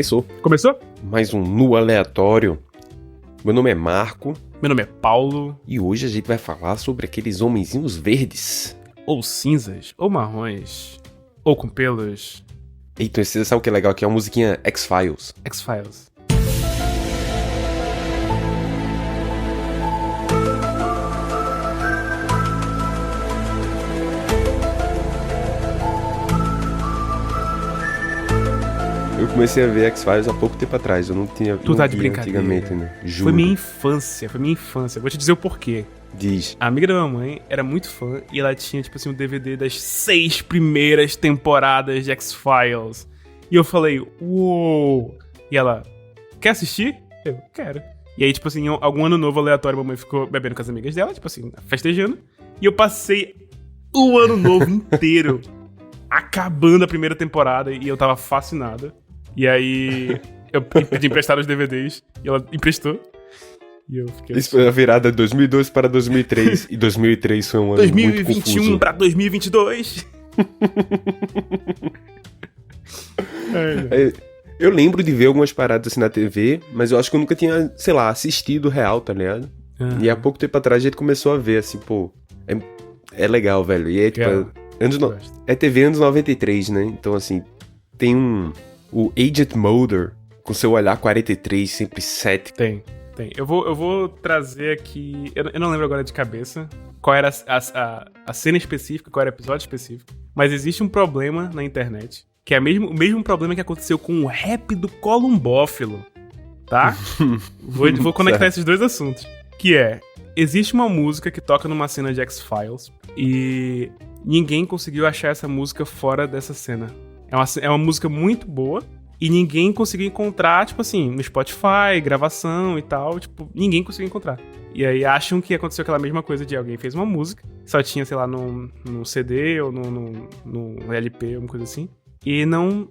Começou. Começou? Mais um Nu Aleatório. Meu nome é Marco. Meu nome é Paulo. E hoje a gente vai falar sobre aqueles homenzinhos verdes. Ou cinzas, ou marrons, ou com pelos. Eita, você sabe o que é legal? Que é a musiquinha X-Files. X-Files. Eu comecei a ver X-Files há pouco tempo atrás. Eu não tinha Tu tá de brincadeira. Antigamente, né? Juro. Foi minha infância. Vou te dizer o porquê. Diz. A amiga da mamãe era muito fã e ela tinha, tipo assim, um DVD das 6 primeiras temporadas de X-Files. E eu falei, uou! E ela, quer assistir? Eu, quero. E aí, tipo assim, algum ano novo aleatório, a mamãe ficou bebendo com as amigas dela, tipo assim, festejando. E eu passei o ano novo inteiro acabando a primeira temporada e eu tava fascinado. E aí, eu pedi emprestar os DVDs e ela emprestou. E eu fiquei... Isso foi a virada de 2002 para 2003. E 2003 foi um ano muito confuso. 2021 pra 2022. Eu lembro de ver algumas paradas assim na TV, mas eu acho que eu nunca tinha, sei lá, assistido real, tá ligado? Uhum. E há pouco tempo atrás a gente começou a ver, assim, pô, é legal, velho. E é tipo, é TV anos 93, né? Então, assim, tem o Agent Mulder com seu olhar 43, sempre 7. Tem. Eu vou trazer aqui... Eu não lembro agora de cabeça qual era a cena específica, qual era o episódio específico. Mas existe um problema na internet, que é o mesmo problema que aconteceu com o rap do Columbófilo, tá? Vou conectar esses dois assuntos. Que é, existe uma música que toca numa cena de X-Files e ninguém conseguiu achar essa música fora dessa cena. É uma música muito boa e ninguém conseguiu encontrar, tipo assim, no Spotify, gravação e tal, tipo, ninguém conseguiu encontrar. E aí acham que aconteceu aquela mesma coisa de alguém fez uma música, só tinha, sei lá, no CD ou no LP, alguma coisa assim. E não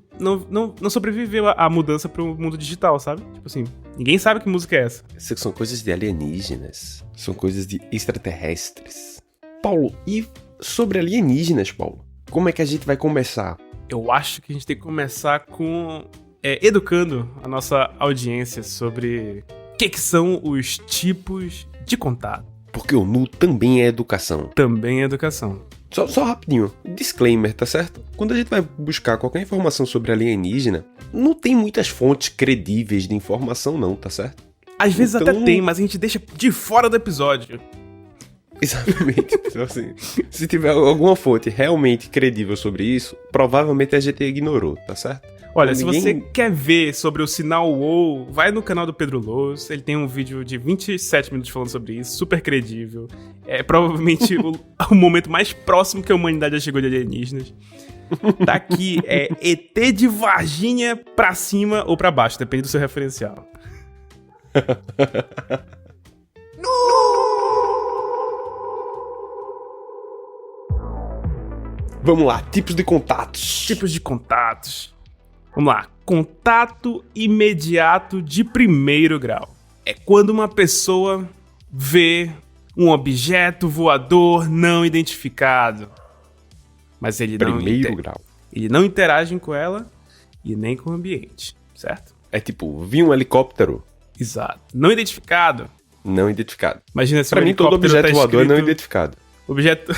sobreviveu à mudança pro mundo digital, sabe? Tipo assim, ninguém sabe que música é essa. Essas são coisas de alienígenas. São coisas de extraterrestres. Paulo, e sobre alienígenas, Paulo? Como é que a gente vai começar? Eu acho que a gente tem que começar com... educando a nossa audiência sobre o que são os tipos de contato. Porque o Nu também é educação. Também é educação. Só rapidinho, disclaimer, tá certo? Quando a gente vai buscar qualquer informação sobre alienígena, não tem muitas fontes credíveis de informação não, tá certo? Às vezes até tem, mas a gente deixa de fora do episódio. Exatamente. Então, assim, se tiver alguma fonte realmente credível sobre isso, provavelmente a gente ignorou, tá certo? Olha, se você quer ver sobre o sinal WoW, vai no canal do Pedro Loos. Ele tem um vídeo de 27 minutos falando sobre isso, super credível. É provavelmente o momento mais próximo que a humanidade já chegou de alienígenas. Daqui é ET de Varginha pra cima ou pra baixo, depende do seu referencial. Vamos lá, tipos de contatos. Tipos de contatos. Vamos lá. Contato imediato de primeiro grau. É quando uma pessoa vê um objeto voador não identificado. Mas ele não interage com ela e nem com o ambiente, certo? É tipo, vi um helicóptero. Exato. Não identificado. Não identificado. Imagina se pra mim, todo objeto voador é não identificado. Objeto...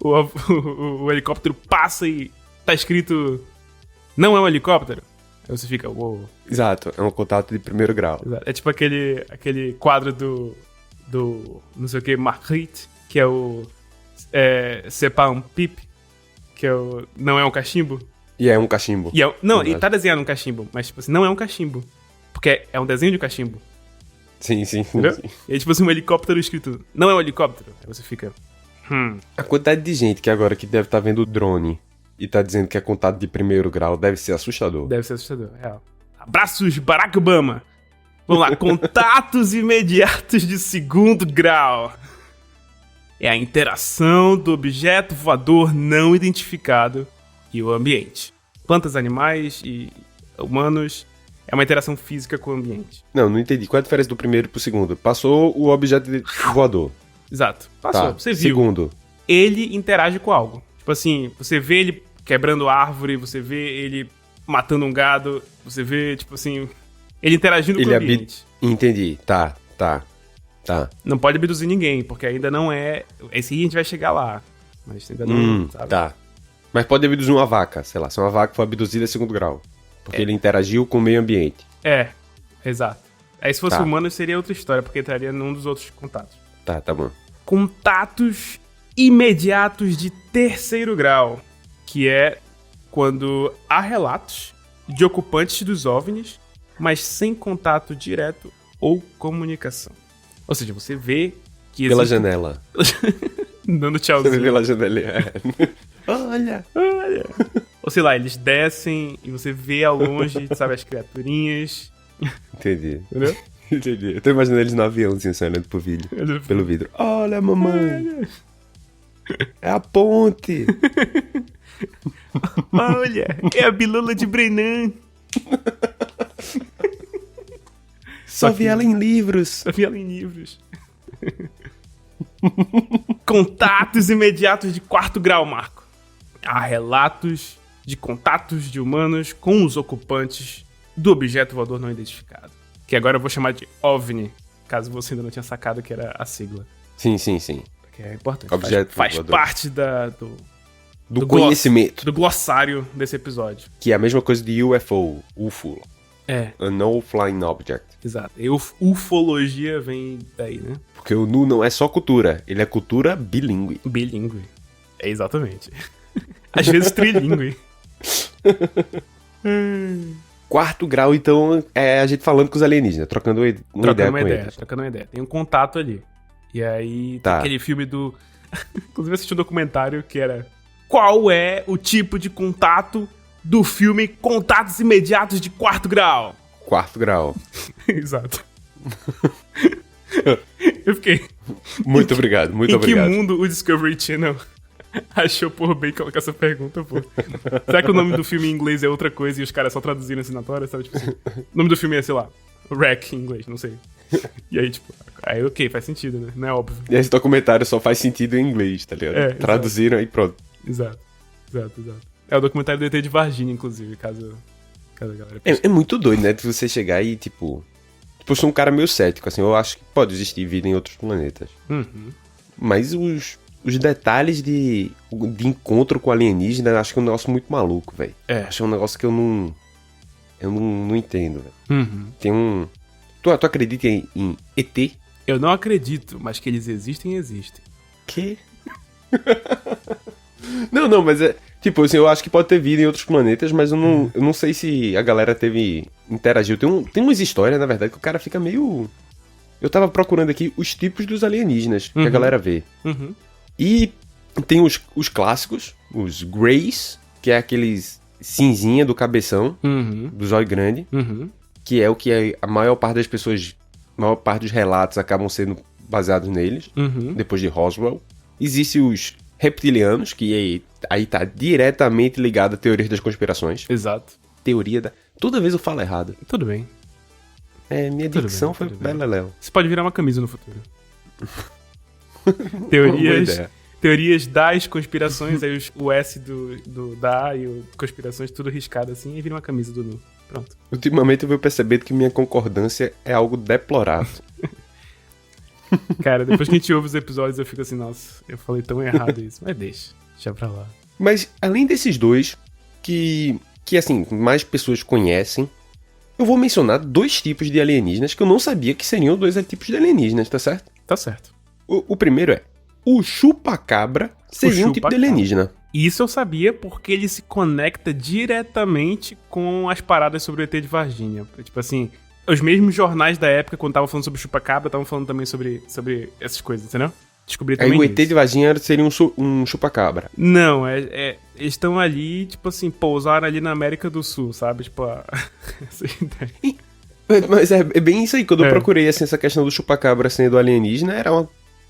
O helicóptero passa e tá escrito... Não é um helicóptero? Aí você fica, uou. Exato, é um contato de primeiro grau. Exato. É tipo aquele quadro do não sei o que, Marguerite, que é o C'est pas un pipe, que é o não é um cachimbo. E é um cachimbo. E tá desenhado um cachimbo, mas tipo assim, não é um cachimbo, porque é um desenho de cachimbo. Sim. E aí tipo assim, um helicóptero escrito, não é um helicóptero. Aí você fica, A quantidade de gente que agora que deve estar vendo o drone e tá dizendo que é contato de primeiro grau deve ser assustador. Deve ser assustador, real. Abraços, Barack Obama! Vamos lá, contatos imediatos de segundo grau. É a interação do objeto voador não identificado e o ambiente. Plantas, animais e humanos. É uma interação física com o ambiente. Não entendi. Qual é a diferença do primeiro pro segundo? Passou o objeto voador. Exato. Passou, você viu. Segundo. Ele interage com algo. Tipo assim, você vê ele quebrando árvore, você vê ele matando um gado. Você vê, tipo assim, ele interagindo com o ambiente. Entendi, tá. Não pode abduzir ninguém, porque ainda não é... Esse aí a gente vai chegar lá, mas ainda não, sabe? Tá. Mas pode abduzir uma vaca, sei lá, se uma vaca for abduzida é 2º grau. Porque ele interagiu com o meio ambiente. Exato. Aí se fosse humano seria outra história, porque entraria num dos outros contatos. Tá bom. Contatos imediatos de 3º grau, que é quando há relatos de ocupantes dos OVNIs, mas sem contato direto ou comunicação. Ou seja, você vê que pela janela. Dando tchauzinho. Você vê pela janela. Olha. Ou sei lá, eles descem e você vê ao longe, sabe, as criaturinhas. Entendi. Entendeu? Entendi. Eu tô imaginando eles no avião, assim, olhando pelo vidro. Olha, mamãe. É a ponte. Olha, é a bilula de Brennan. Só vi ela em livros. Contatos imediatos de 4º grau, Marco. Há relatos de contatos de humanos com os ocupantes do objeto voador não identificado. Que agora eu vou chamar de OVNI, caso você ainda não tinha sacado que era a sigla. Sim. Porque é importante. Objeto faz voador. parte do conhecimento. Do glossário desse episódio. Que é a mesma coisa de UFO. É. Unknown Flying Object. Exato. E ufologia vem daí, né? Porque o Nu não é só cultura, ele é cultura bilíngue. Bilíngue. É exatamente. Às vezes trilíngue. 4º grau, então, é a gente falando com os alienígenas, trocando uma ideia com eles. Trocando uma ideia. Tem um contato ali. E aí, tem aquele filme do... Inclusive, eu assisti um documentário que era... Qual é o tipo de contato do filme Contatos Imediatos de 4º grau? 4º grau. Exato. Eu fiquei... Muito obrigado. Em que mundo o Discovery Channel achou por bem colocar essa pergunta, pô? Será que o nome do filme em inglês é outra coisa e os caras só traduziram assinatória, sabe? Tipo assim, o nome do filme é, sei lá, Wreck em inglês, não sei. E aí, tipo, aí ok, faz sentido, né? Não é óbvio. E esse documentário só faz sentido em inglês, tá ligado? Traduziram aí pronto. Exato. É o documentário do ET de Varginha, inclusive, caso a galera... É muito doido, né? De você chegar e, tipo... eu sou um cara meio cético, assim, eu acho que pode existir vida em outros planetas. Uhum. Mas os detalhes de encontro com alienígena, acho que é um negócio muito maluco, velho. Acho que é um negócio que eu não entendo, velho. Uhum. Tem um... Tu acredita em ET? Eu não acredito, mas que eles existem. Que? Não, mas é... Tipo, assim, eu acho que pode ter vida em outros planetas, mas eu não sei se a galera interagiu. Tem umas histórias, na verdade, que o cara fica meio... Eu tava procurando aqui os tipos dos alienígenas que a galera vê. Uhum. E tem os clássicos, os Greys, que é aqueles cinzinha do cabeção, do zóio grande, que é o que a maior parte das pessoas, a maior parte dos relatos acabam sendo baseados neles, depois de Roswell. Existem os reptilianos, que aí tá diretamente ligado a teorias das conspirações. Exato. Teoria da... Toda vez eu falo errado. Tudo bem. Minha dicção foi beleléu. Você pode virar uma camisa no futuro. Teorias das conspirações, aí o S do da e o conspirações tudo riscado assim, e vira uma camisa do Nu. Pronto. Ultimamente eu venho percebendo que minha concordância é algo deplorável. Cara, depois que a gente ouve os episódios eu fico assim, nossa, eu falei tão errado isso. Mas deixa pra lá. Mas além desses dois, que assim, mais pessoas conhecem, eu vou mencionar 2 tipos de alienígenas que eu não sabia que seriam 2 tipos de alienígenas, tá certo? Tá certo. O primeiro é o chupacabra seria um tipo de alienígena. Isso eu sabia porque ele se conecta diretamente com as paradas sobre o ET de Varginha. Tipo assim, os mesmos jornais da época, quando estavam falando sobre o chupacabra, estavam falando também sobre essas coisas, entendeu? Descobri também. Aí o ET de Varginha seria um chupacabra. Não, eles estão ali, tipo assim, pousaram ali na América do Sul, sabe? Tipo, essa ideia. Mas é bem isso aí, quando eu procurei assim, essa questão do chupacabra sendo alienígena,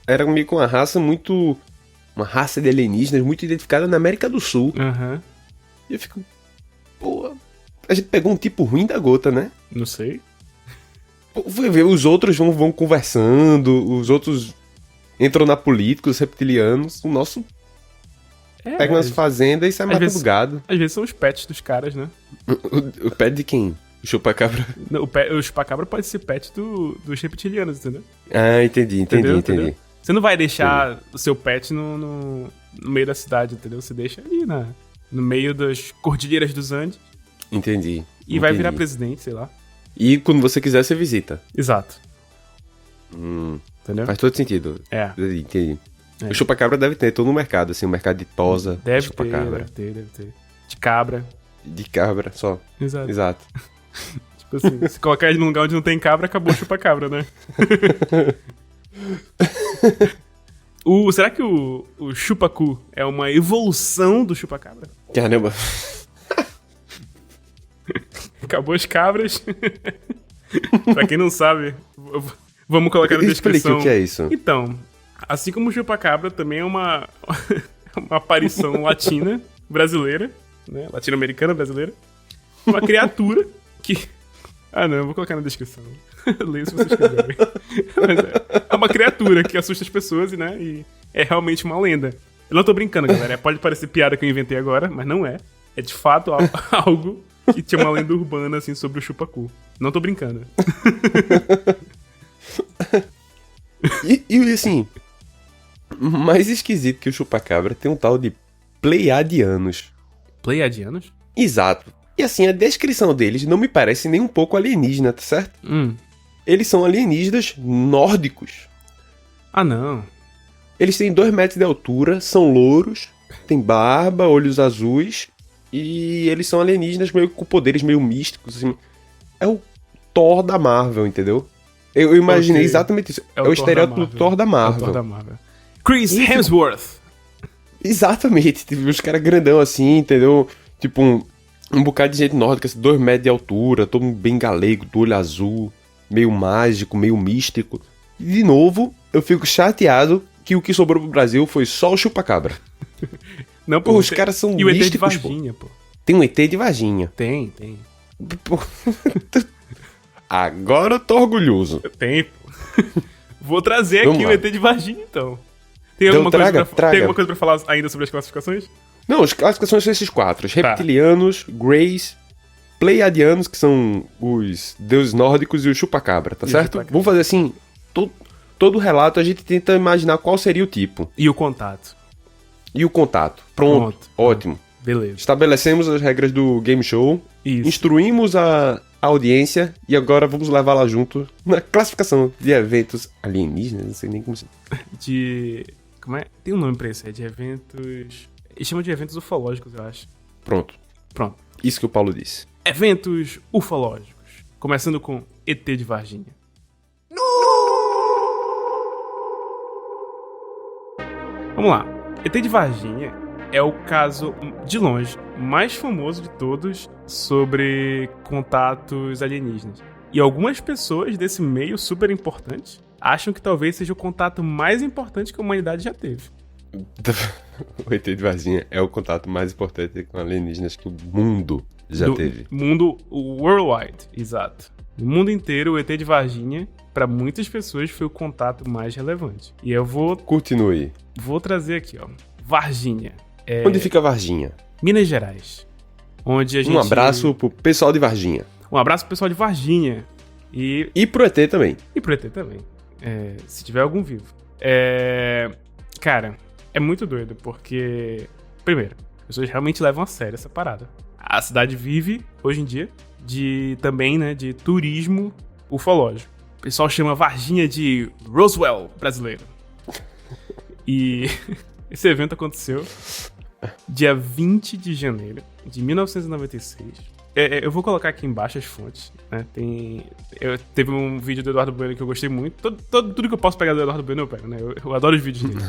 era meio que uma raça muito... Uma raça de alienígenas muito identificada na América do Sul. Uhum. E eu fico... Pô, a gente pegou um tipo ruim da gota, né? Não sei. Pô, os outros vão conversando, os outros entram na política, os reptilianos. O nosso Pega umas fazendas e sai matando gado. Às vezes são os pets dos caras, né? O pet de quem? O chupacabra? Não, o chupacabra pode ser pet dos reptilianos, entendeu? Ah, entendi. Você não vai deixar o seu pet no meio da cidade, entendeu? Você deixa ali no meio das cordilheiras dos Andes. Entendi. E vai virar presidente, sei lá. E quando você quiser, você visita. Exato. Entendeu? Faz todo sentido. Entendi. É. O chupacabra deve ter todo no mercado, assim, o mercado de tosa. Deve ter. De cabra. De cabra, só. Exato. Tipo assim, se colocar ele num lugar onde não tem cabra, acabou o chupacabra, né? Será que o chupacu é uma evolução do chupacabra? Caramba. Acabou as cabras. Pra quem não sabe, vamos colocar na descrição. Explique o que é isso. Então, assim como o chupacabra também é uma aparição latina brasileira, né? Latino-americana brasileira. Uma criatura que... Ah, não, eu vou colocar na descrição. Leia se vocês quiserem. Mas é uma criatura que assusta as pessoas, né? E é realmente uma lenda. Eu não tô brincando, galera. Pode parecer piada que eu inventei agora, mas não é. É de fato algo que tinha uma lenda urbana, assim, sobre o chupacu. Não tô brincando. E assim, mais esquisito que o chupacabra tem um tal de Pleiadianos. Pleiadianos? Exato. E assim, a descrição deles não me parece nem um pouco alienígena, tá certo? Eles são alienígenas nórdicos. Ah, não. Eles têm 2 metros de altura, são louros, têm barba, olhos azuis, e eles são alienígenas meio com poderes meio místicos, assim. É o Thor da Marvel, entendeu? Eu imaginei exatamente isso. É o estereótipo do Thor da Marvel. É o Thor da Marvel. Chris Hemsworth. Exatamente. Tipo, os caras grandão assim, entendeu? Tipo, um bocado de gente nórdica, assim, 2 metros de altura, todo bem galego, do olho azul, meio mágico, meio místico. E, de novo, eu fico chateado que o que sobrou pro Brasil foi só o chupacabra. Não, pô, os caras são místicos, e o ET de Varginha, pô. Tem um ET de Varginha. Tem. Pô. Agora eu tô orgulhoso. Tem, pô. Vou trazer aqui o ET de Varginha, então. Tem alguma coisa pra falar ainda sobre as classificações? Não, as classificações são esses 4. Os reptilianos, Greys, Pleiadianos, que são os deuses nórdicos, e o chupacabra, tá certo? Vamos fazer assim, todo relato a gente tenta imaginar qual seria o tipo. E o contato. Pronto. Ótimo. Beleza. Estabelecemos as regras do game show. Isso. Instruímos a audiência e agora vamos levá-la junto na classificação de eventos alienígenas, não sei nem como se... Como é? Tem um nome pra isso, é de eventos... Eles chamam de eventos ufológicos, eu acho. Pronto. Isso que o Paulo disse. Eventos ufológicos. Começando com ET de Varginha. Vamos lá. ET de Varginha é o caso, de longe, mais famoso de todos sobre contatos alienígenas. E algumas pessoas desse meio super importante acham que talvez seja o contato mais importante que a humanidade já teve. O ET de Varginha é o contato mais importante com alienígenas que o mundo já teve. Mundo worldwide, exato. No mundo inteiro, o ET de Varginha, para muitas pessoas, foi o contato mais relevante. E eu vou... Continue. Vou trazer aqui, ó. Varginha. Onde fica Varginha? Minas Gerais. Onde a gente... Um abraço pro pessoal de Varginha. Um abraço pro pessoal de Varginha. E pro ET também. E pro ET também. Se tiver algum vivo. Cara, é muito doido, porque... Primeiro, as pessoas realmente levam a sério essa parada. A cidade vive, hoje em dia, também, né, de turismo ufológico. O pessoal chama Varginha de Roswell brasileiro. E esse evento aconteceu dia 20 de janeiro de 1996. Eu vou colocar aqui embaixo as fontes, né? Teve um vídeo do Eduardo Bueno que eu gostei muito. Tudo que eu posso pegar do Eduardo Bueno eu pego, né? Eu adoro os vídeos dele.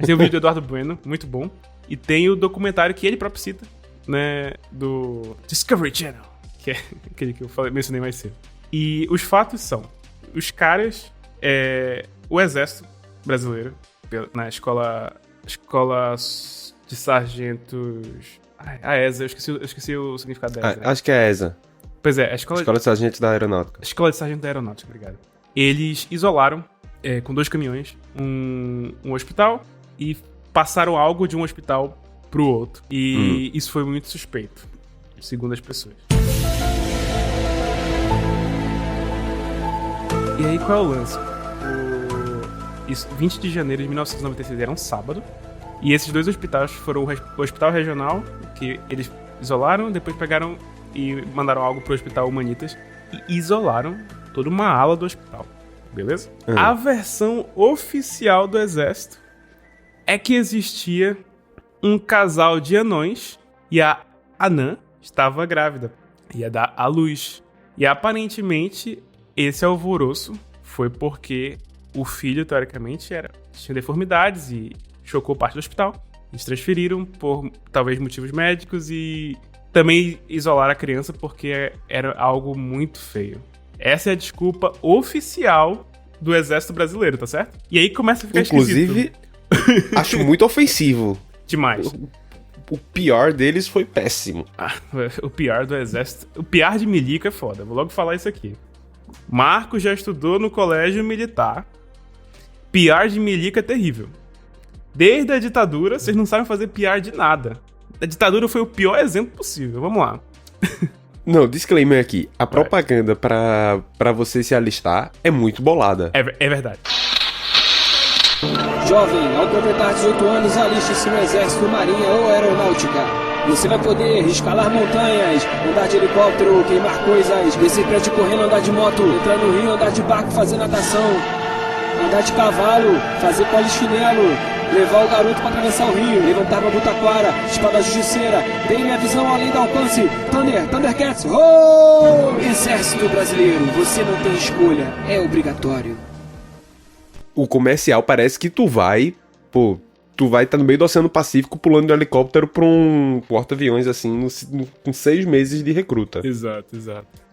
Tem um vídeo do Eduardo Bueno, muito bom. E tem o documentário que ele próprio cita, né? Do Discovery Channel, que é aquele que eu mencionei mais cedo. E os fatos são: os caras, o exército brasileiro, na escola de sargentos... A ESA, eu esqueci o significado da ESA. Acho que é a ESA. Pois é, a escola de sargento da aeronáutica. Escola de sargento da aeronáutica, obrigado. Eles isolaram, com 2 caminhões, um hospital e passaram algo de um hospital pro outro. E isso foi muito suspeito, segundo as pessoas. E aí, qual é o lance? 20 de janeiro de 1996 era um sábado. E esses dois hospitais foram o Hospital Regional, que eles isolaram, depois pegaram e mandaram algo pro Hospital Humanitas e isolaram toda uma ala do hospital. Beleza? A versão oficial do exército é que existia um casal de anões e a anã estava grávida. Ia dar à luz. E aparentemente esse alvoroço foi porque o filho, teoricamente, tinha deformidades e chocou parte do hospital. Eles transferiram por talvez motivos médicos e também isolaram a criança porque era algo muito feio. Essa é a desculpa oficial do exército brasileiro, tá certo? E aí começa a ficar inclusive, esquisito. Acho muito ofensivo. Demais. O pior deles foi péssimo. O pior do exército... O pior de milico é foda. Vou logo falar isso aqui. Marco já estudou no colégio militar. PR de milico é terrível. Desde a ditadura, vocês não sabem fazer PR de nada. A ditadura foi o pior exemplo possível. Vamos lá. Não, disclaimer aqui. A propaganda pra você se alistar é muito bolada. É verdade. Jovem, ao completar 18 anos, aliste-se no Exército, Marinha ou Aeronáutica. Você vai poder escalar montanhas, andar de helicóptero, queimar coisas, descer prédio correndo, andar de moto, entrar no rio, andar de barco, fazer natação, andar de cavalo, fazer polichinelo, levar o garoto para atravessar o rio, levantar uma butaquara, espada justiceira, dei minha visão além do alcance, Thundercats, oh! Exército Brasileiro, você não tem escolha, é obrigatório. O comercial parece que tu vai estar no meio do Oceano Pacífico pulando de helicóptero pra um porta-aviões, assim, com 6 meses de recruta. Exato.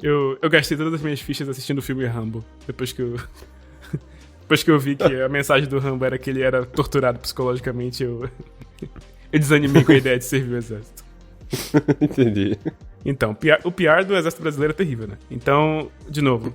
Eu gastei todas as minhas fichas assistindo o filme Rambo, depois que eu vi que a mensagem do Rambo era que ele era torturado psicologicamente, eu desanimei com a ideia de servir o exército. Entendi. Então, o PR do exército brasileiro é terrível, né? Então, de novo...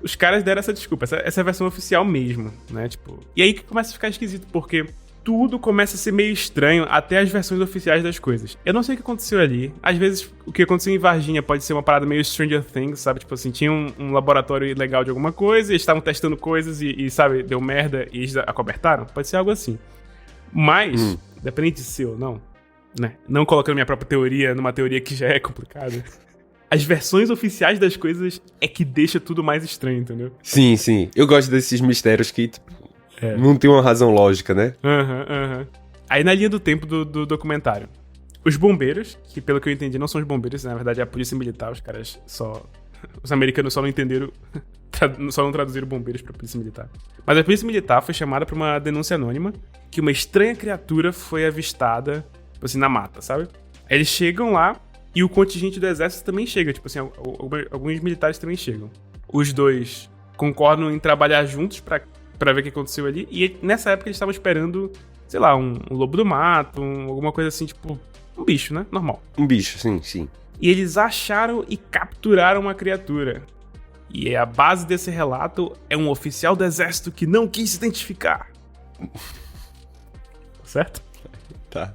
Os caras deram essa desculpa, essa é a versão oficial mesmo, né, tipo... E aí que começa a ficar esquisito, porque tudo começa a ser meio estranho, até as versões oficiais das coisas. Eu não sei o que aconteceu ali, às vezes o que aconteceu em Varginha pode ser uma parada meio Stranger Things, sabe? Tipo assim, tinha um laboratório legal de alguma coisa, eles estavam testando coisas e, sabe, deu merda e eles acobertaram, pode ser algo assim. Mas, dependente de ser ou não, né, não colocando minha própria teoria numa teoria que já é complicada... As versões oficiais das coisas é que deixa tudo mais estranho, entendeu? Sim. Eu gosto desses mistérios que, tipo, não tem uma razão lógica, né? Aí na linha do tempo do documentário, os bombeiros, que pelo que eu entendi não são os bombeiros, na verdade é a polícia militar, os caras só... Os americanos só não entenderam, só não traduziram bombeiros pra polícia militar. Mas a polícia militar foi chamada pra uma denúncia anônima que uma estranha criatura foi avistada, tipo assim, na mata, sabe? Aí eles chegam lá, e o contingente do exército também chega, tipo assim, alguns militares também chegam. Os dois concordam em trabalhar juntos pra ver o que aconteceu ali, e nessa época eles estavam esperando, sei lá, um lobo do mato, alguma coisa assim, tipo, um bicho, né? Normal. Um bicho, sim. E eles acharam e capturaram uma criatura. E a base desse relato é um oficial do exército que não quis se identificar. Certo? Tá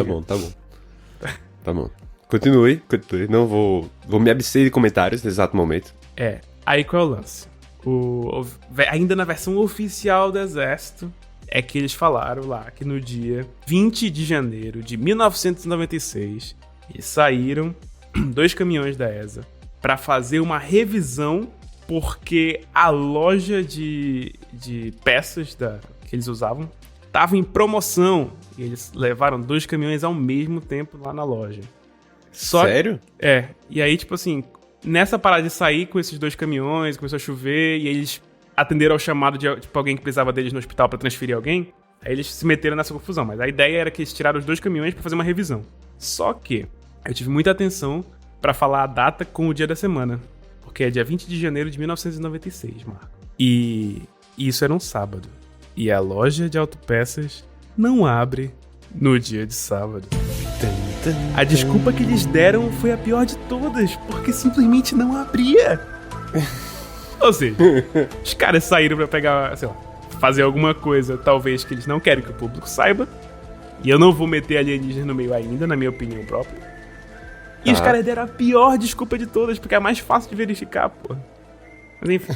bom. Tá bom. Continue. Não vou me abster de comentários nesse exato momento. Aí qual é o lance? Ainda na versão oficial do exército, é que eles falaram lá que no dia 20 de janeiro de 1996, eles saíram 2 caminhões da ESA pra fazer uma revisão, porque a loja de peças que eles usavam tava em promoção. E eles levaram 2 caminhões ao mesmo tempo lá na loja. Sério? E aí, tipo assim, nessa parada de sair com esses 2 caminhões, começou a chover, e aí eles atenderam ao chamado de tipo, alguém que precisava deles no hospital pra transferir alguém, aí eles se meteram nessa confusão. Mas a ideia era que eles tiraram os 2 caminhões pra fazer uma revisão. Só que eu tive muita atenção pra falar a data com o dia da semana, porque é dia 20 de janeiro de 1996, Marco. E isso era um sábado. E a loja de autopeças não abre no dia de sábado. A desculpa que eles deram foi a pior de todas, porque simplesmente não abria. Ou seja, os caras saíram pra pegar, sei lá, fazer alguma coisa, talvez, que eles não querem que o público saiba. E eu não vou meter alienígenas no meio ainda, na minha opinião própria. E os caras deram a pior desculpa de todas, porque é a mais fácil de verificar, pô. Mas enfim.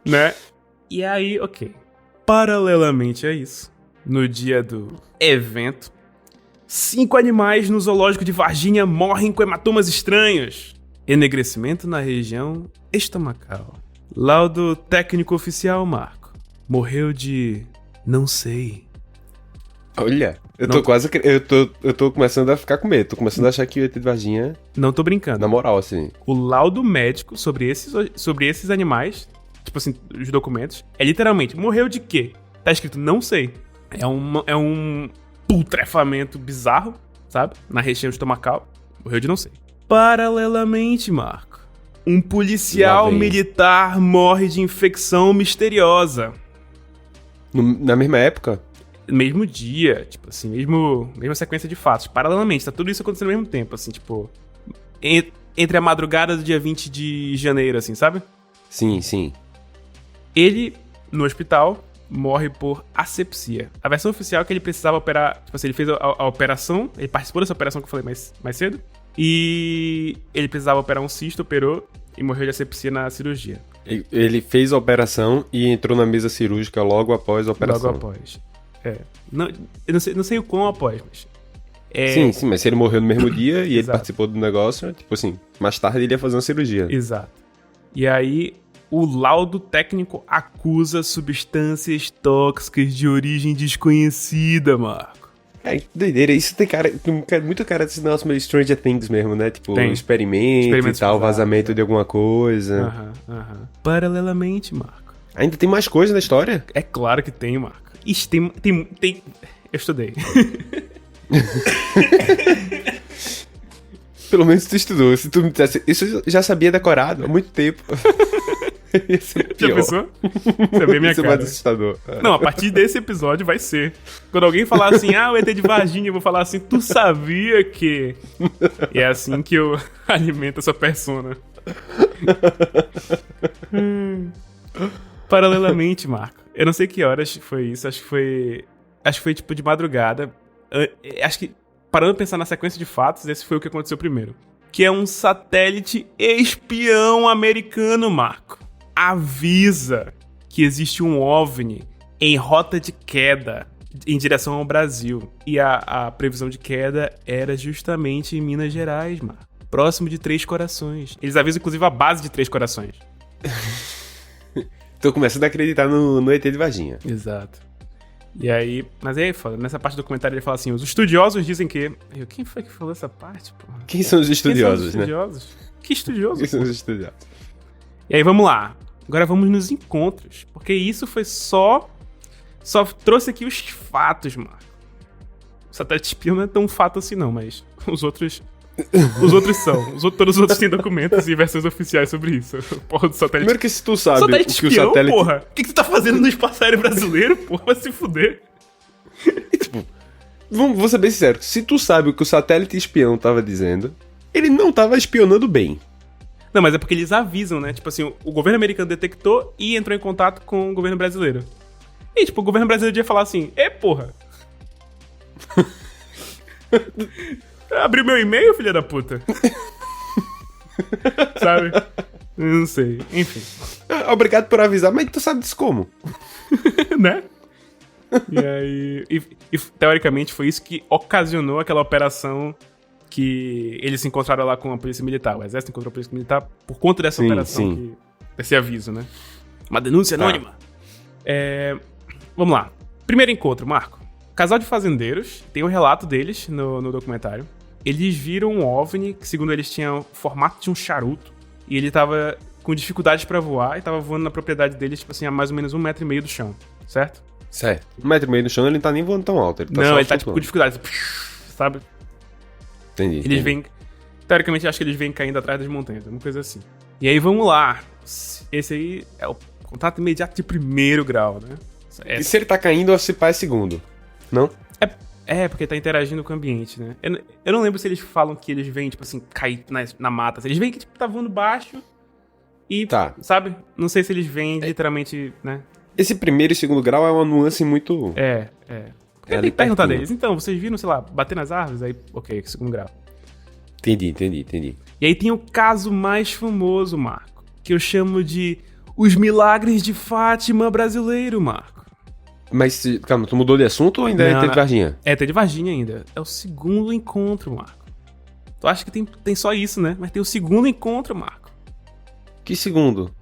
Né? E aí, ok. Paralelamente a isso, no dia do evento, 5 animais no zoológico de Varginha morrem com hematomas estranhos. Enegrecimento na região estomacal. Laudo técnico oficial, Marco. Morreu de... não sei. Olha, eu tô começando a ficar com medo. Tô começando a achar que o ET de Varginha... Não tô brincando. Na moral, assim. O laudo médico sobre esses animais, tipo assim, os documentos, é literalmente, morreu de quê? Tá escrito, não sei. É um putrefamento bizarro, sabe? Na região estomacal. Morreu de não sei. Paralelamente, Marco, um policial militar morre de infecção misteriosa. Na mesma época? Mesmo dia, tipo assim, mesma sequência de fatos. Paralelamente, tá tudo isso acontecendo ao mesmo tempo, assim, tipo... Entre a madrugada do dia 20 de janeiro, assim, sabe? Sim, sim. Ele, no hospital, morre por asepsia. A versão oficial é que ele precisava operar... Tipo assim, ele fez a operação, ele participou dessa operação que eu falei mais cedo, e ele precisava operar um cisto, operou, e morreu de asepsia na cirurgia. Ele fez a operação e entrou na mesa cirúrgica logo após a operação. Logo após. Não, eu não sei o quão após, mas... Sim, mas se ele morreu no mesmo dia e ele participou do negócio, tipo assim, mais tarde ele ia fazer uma cirurgia. Exato. E aí, o laudo técnico acusa substâncias tóxicas de origem desconhecida, Marco. Que doideira. Isso tem muito cara desse negócio meio Stranger Things mesmo, né? Tipo, experimento e tal, vazamento de alguma coisa. Paralelamente, Marco. Ainda tem mais coisa na história? É claro que tem, Marco. Ixi, tem... Eu estudei. Pelo menos tu estudou. Se tu me dissesse, isso eu já sabia decorado há muito tempo. Isso é pior. Já pensou? Saber minha cara. É mais assustador. Não, a partir desse episódio vai ser. Quando alguém falar assim, o ET de Varginha, eu vou falar assim, tu sabia que... E é assim que eu alimento essa persona. Paralelamente, Marco. Eu não sei que horas foi isso, acho que foi tipo de madrugada. Acho que, parando pra pensar na sequência de fatos, esse foi o que aconteceu primeiro. Que é um satélite espião americano, Marco. Avisa que existe um OVNI em rota de queda em direção ao Brasil. E a previsão de queda era justamente em Minas Gerais, Marco. Próximo de Três Corações. Eles avisam, inclusive, a base de Três Corações. Tô começando a acreditar no ET de Varginha. Exato. E aí... Mas aí, nessa parte do comentário ele fala assim, os estudiosos dizem que... Quem foi que falou essa parte, porra? Quem são os estudiosos, né? Que estudiosos? Quem são os estudiosos? E aí, vamos lá. Agora vamos nos encontros. Porque isso foi só trouxe aqui os fatos, mano. O satélite espião não é tão fato assim não, mas os outros são. Todos os outros têm documentos e versões oficiais sobre isso. Porra do satélite. Primeiro que se tu sabe satélite o que espião, o satélite... porra. O que tu tá fazendo no espaço aéreo brasileiro, porra? Vai se fuder. E, tipo, vou ser bem sincero. Se tu sabe o que o satélite espião tava dizendo, ele não tava espionando bem. Não, mas é porque eles avisam, né? Tipo assim, o governo americano detectou e entrou em contato com o governo brasileiro. E, tipo, o governo brasileiro ia falar assim, porra. Abriu meu e-mail, filha da puta? Sabe? Eu não sei. Enfim. Obrigado por avisar, mas tu sabe disso como? Né? E aí... E, teoricamente, foi isso que ocasionou aquela operação que eles se encontraram lá com a polícia militar. O exército encontrou a polícia militar por conta dessa operação, desse aviso, né? Uma denúncia anônima. Vamos lá. Primeiro encontro, Marco. Casal de fazendeiros, tem um relato deles no documentário. Eles viram um OVNI que, segundo eles, tinha o formato de um charuto. E ele tava com dificuldades pra voar e tava voando na propriedade deles, tipo assim, a mais ou menos 1,5 metro do chão, certo? Certo. 1,5 metro do chão, ele não tá nem voando tão alto. Ele tá não, ele tá tipo, com dificuldades, sabe? Entendi. Eles vêm... Teoricamente, acho que eles vêm caindo atrás das montanhas, uma coisa assim. E aí, vamos lá. Esse aí é o contato imediato de primeiro grau, né? E se ele tá caindo, se pá é segundo? Não? Porque tá interagindo com o ambiente, né? Eu não lembro se eles falam que eles vêm, tipo assim, cair na mata. Eles veem que, tipo, tá voando baixo E, Tá. sabe? Não sei se eles veem literalmente, né? Esse primeiro e segundo grau é uma nuance muito... É. Eu ali tenho que perguntar pertinho. deles. Então, vocês viram, sei lá, bater nas árvores? Aí, ok, segundo grau. Entendi. E aí tem o caso mais famoso, Marco, que eu chamo de Os Milagres de Fátima brasileiro, Marco. Mas, calma, tu mudou de assunto ou ainda Não, é de não. Varginha? É, tem de Varginha ainda. É o segundo encontro, Marco. Tu acha que tem só isso, né? Mas tem o segundo encontro, Marco. Que segundo?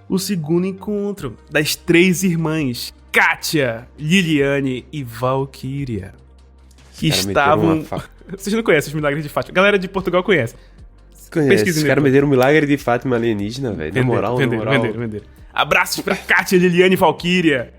O segundo encontro das 3 irmãs, Kátia, Liliane e Valquíria. Que Cara, meteram estavam... uma Vocês não conhecem os Milagres de Fátima. A galera de Portugal conhece. Conhece, Pesquisem os caras depois. meteram um milagre de Fátima alienígena, velho. Na moral. Venderam. Abraços pra Kátia, Liliane e Valquíria,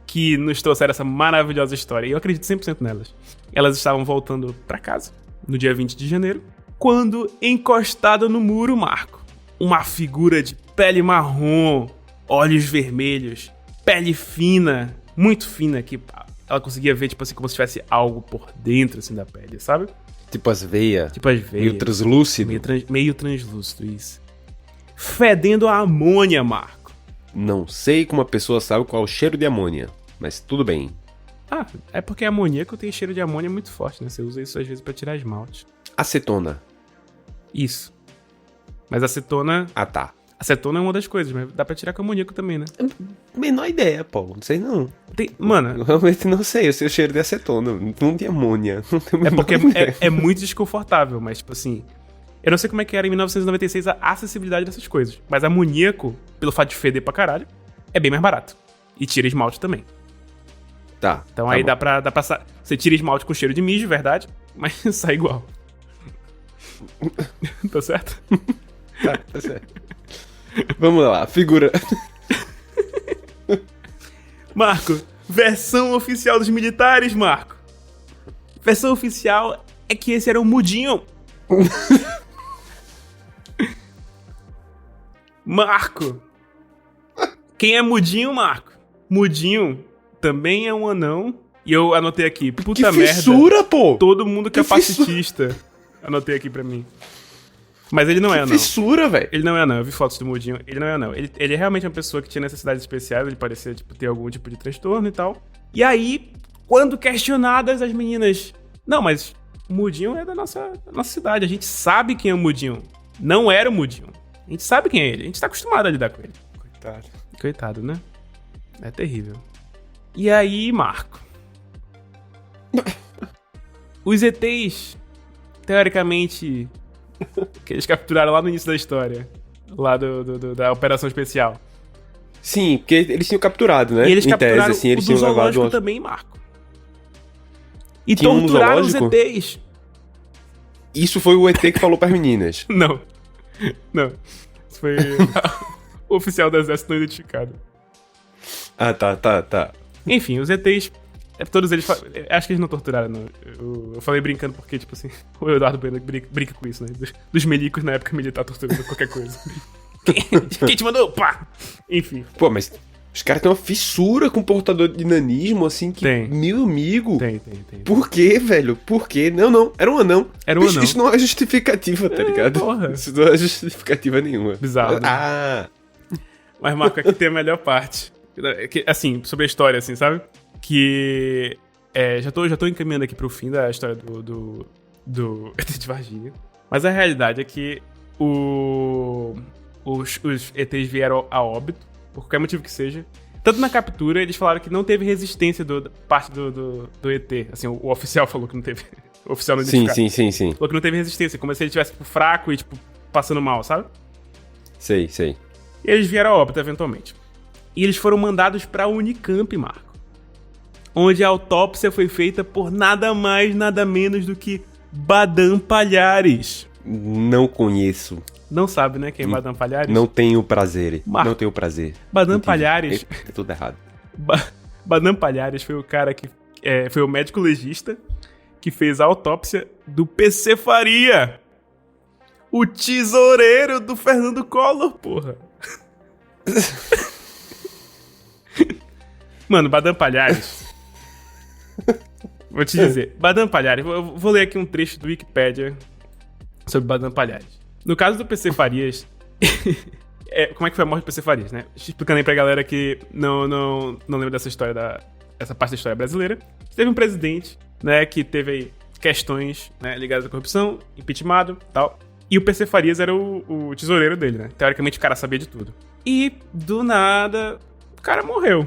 que nos trouxeram essa maravilhosa história. E eu acredito 100% nelas. Elas estavam voltando pra casa, no dia 20 de janeiro, quando, encostada no muro, Marco, uma figura de pele marrom, olhos vermelhos, pele fina, muito fina, que ela conseguia ver, tipo assim, como se tivesse algo por dentro, assim, da pele, sabe? Tipo as veias. Tipo as veias. Meio translúcido. Meio translúcido, isso. Fedendo a amônia, Marco. Não sei como a pessoa sabe qual é o cheiro de amônia, mas tudo bem. Ah, é porque amoníaco tem cheiro de amônia muito forte, né? Você usa isso às vezes pra tirar esmalte. Acetona. Isso. Mas acetona... Ah, tá. Acetona é uma das coisas, mas dá pra tirar com amoníaco também, né? Menor ideia, pô. Não sei não. Mano... Eu realmente não sei. Eu sei o cheiro de acetona, não de amônia. Não tenho a É menor porque ideia. é muito desconfortável, mas tipo assim... Eu não sei como é que era em 1996 a acessibilidade dessas coisas. Mas amoníaco, pelo fato de feder pra caralho, é bem mais barato. E tira esmalte também. Tá. Então tá aí bom. dá pra... Você tira esmalte com cheiro de mijo, verdade? Mas sai igual. Tá certo? Tá certo. Vamos lá, figura. Marco, versão oficial dos militares, Marco. Versão oficial é que esse era o Mudinho. Marco. Quem é Mudinho, Marco? Mudinho também é um anão. E eu anotei aqui, puta Que merda. fissura, pô! Todo mundo que é Que fissura. pacifista. Anotei aqui pra mim. Mas ele não é Que anão. fissura, velho. Ele não é anão, eu vi fotos do Mudinho. Ele não é anão. Ele é realmente uma pessoa que tinha necessidades especiais, ele parecia tipo, ter algum tipo de transtorno e tal. E aí, quando questionadas, as meninas... Não, mas o Mudinho é da nossa cidade, a gente sabe quem é o Mudinho. Não era o Mudinho. A gente sabe quem é ele, a gente tá acostumado a lidar com ele. Coitado. Coitado, né? É terrível. E aí, Marco? Os ETs, teoricamente, que eles capturaram lá no início da história, lá da Operação Especial. Sim, porque eles tinham capturado, né? E eles em capturaram tese, assim, eles o do tinham levado... zoológico também, Marco. E Tinha um no torturaram os zoológico? ETs. Isso foi o ET que falou pras meninas. Não. Isso foi o oficial do exército não identificado. Ah, tá. Enfim, os ETs... Todos eles... Acho que eles não torturaram, não. Eu falei brincando porque, tipo assim... O Eduardo Bueno brinca com isso, né? Dos milicos na época militar torturando qualquer coisa. Quem te mandou? Pá! Enfim. Pô, mas os caras têm uma fissura com portador de nanismo, assim, que... Tem. Meu amigo... Tem. Por quê, velho? Por quê? Não. Era um anão. Era um anão. Isso não é justificativa, tá ligado? porra. Isso não é justificativa nenhuma. Bizarro, né? Ah... Mas, Marco, aqui tem a melhor parte. Assim, sobre a história, assim, sabe? Que... já tô encaminhando aqui pro fim da história do ET de Varginha. Mas a realidade é que os ETs vieram a óbito, por qualquer motivo que seja. Tanto na captura, eles falaram que não teve resistência da parte do ET. Assim, o oficial falou que não teve... O oficial não identificado. Sim. Falou que não teve resistência, como se ele estivesse tipo, fraco e, tipo, passando mal, sabe? Sei. E eles vieram a óbito, eventualmente. E eles foram mandados pra Unicamp, Marco. Onde a autópsia foi feita por nada mais, nada menos do que Badam Palhares. Não conheço. Não sabe, né, quem é Badam Palhares? Não tenho prazer. Marco. Não tenho prazer. Badam Não tive. Palhares... É tudo errado. Badam Palhares foi o cara que... foi o médico legista que fez a autópsia do PC Faria. O tesoureiro do Fernando Collor, porra. Mano, Badam Palhares... Vou te dizer, Badam Palhares, eu vou ler aqui um trecho do Wikipedia sobre Badam Palhares. No caso do PC Farias, como é que foi a morte do PC Farias, né? Explicando aí pra galera que não lembra dessa história, essa parte da história brasileira. Teve um presidente, né, que teve aí questões, né, ligadas à corrupção, impeachmentado e tal. E o PC Farias era o tesoureiro dele, né? Teoricamente o cara sabia de tudo. E, do nada, o cara morreu.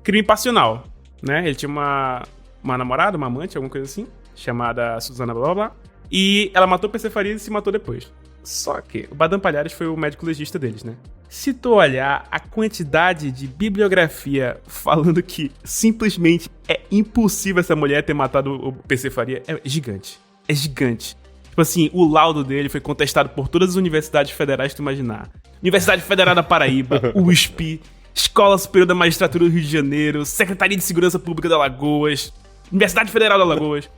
Crime passional, né? Ele tinha uma namorada, uma amante, alguma coisa assim, chamada Suzana blá blá blá. E ela matou o PC Farias e se matou depois. Só que o Badam Palhares foi o médico legista deles, né? Se tu olhar a quantidade de bibliografia falando que simplesmente é impossível essa mulher ter matado o PC Farias, é gigante. É gigante. Tipo assim, o laudo dele foi contestado por todas as universidades federais que tu imaginar. Universidade Federal da Paraíba, USP, Escola Superior da Magistratura do Rio de Janeiro, Secretaria de Segurança Pública de Alagoas, Universidade Federal de Alagoas.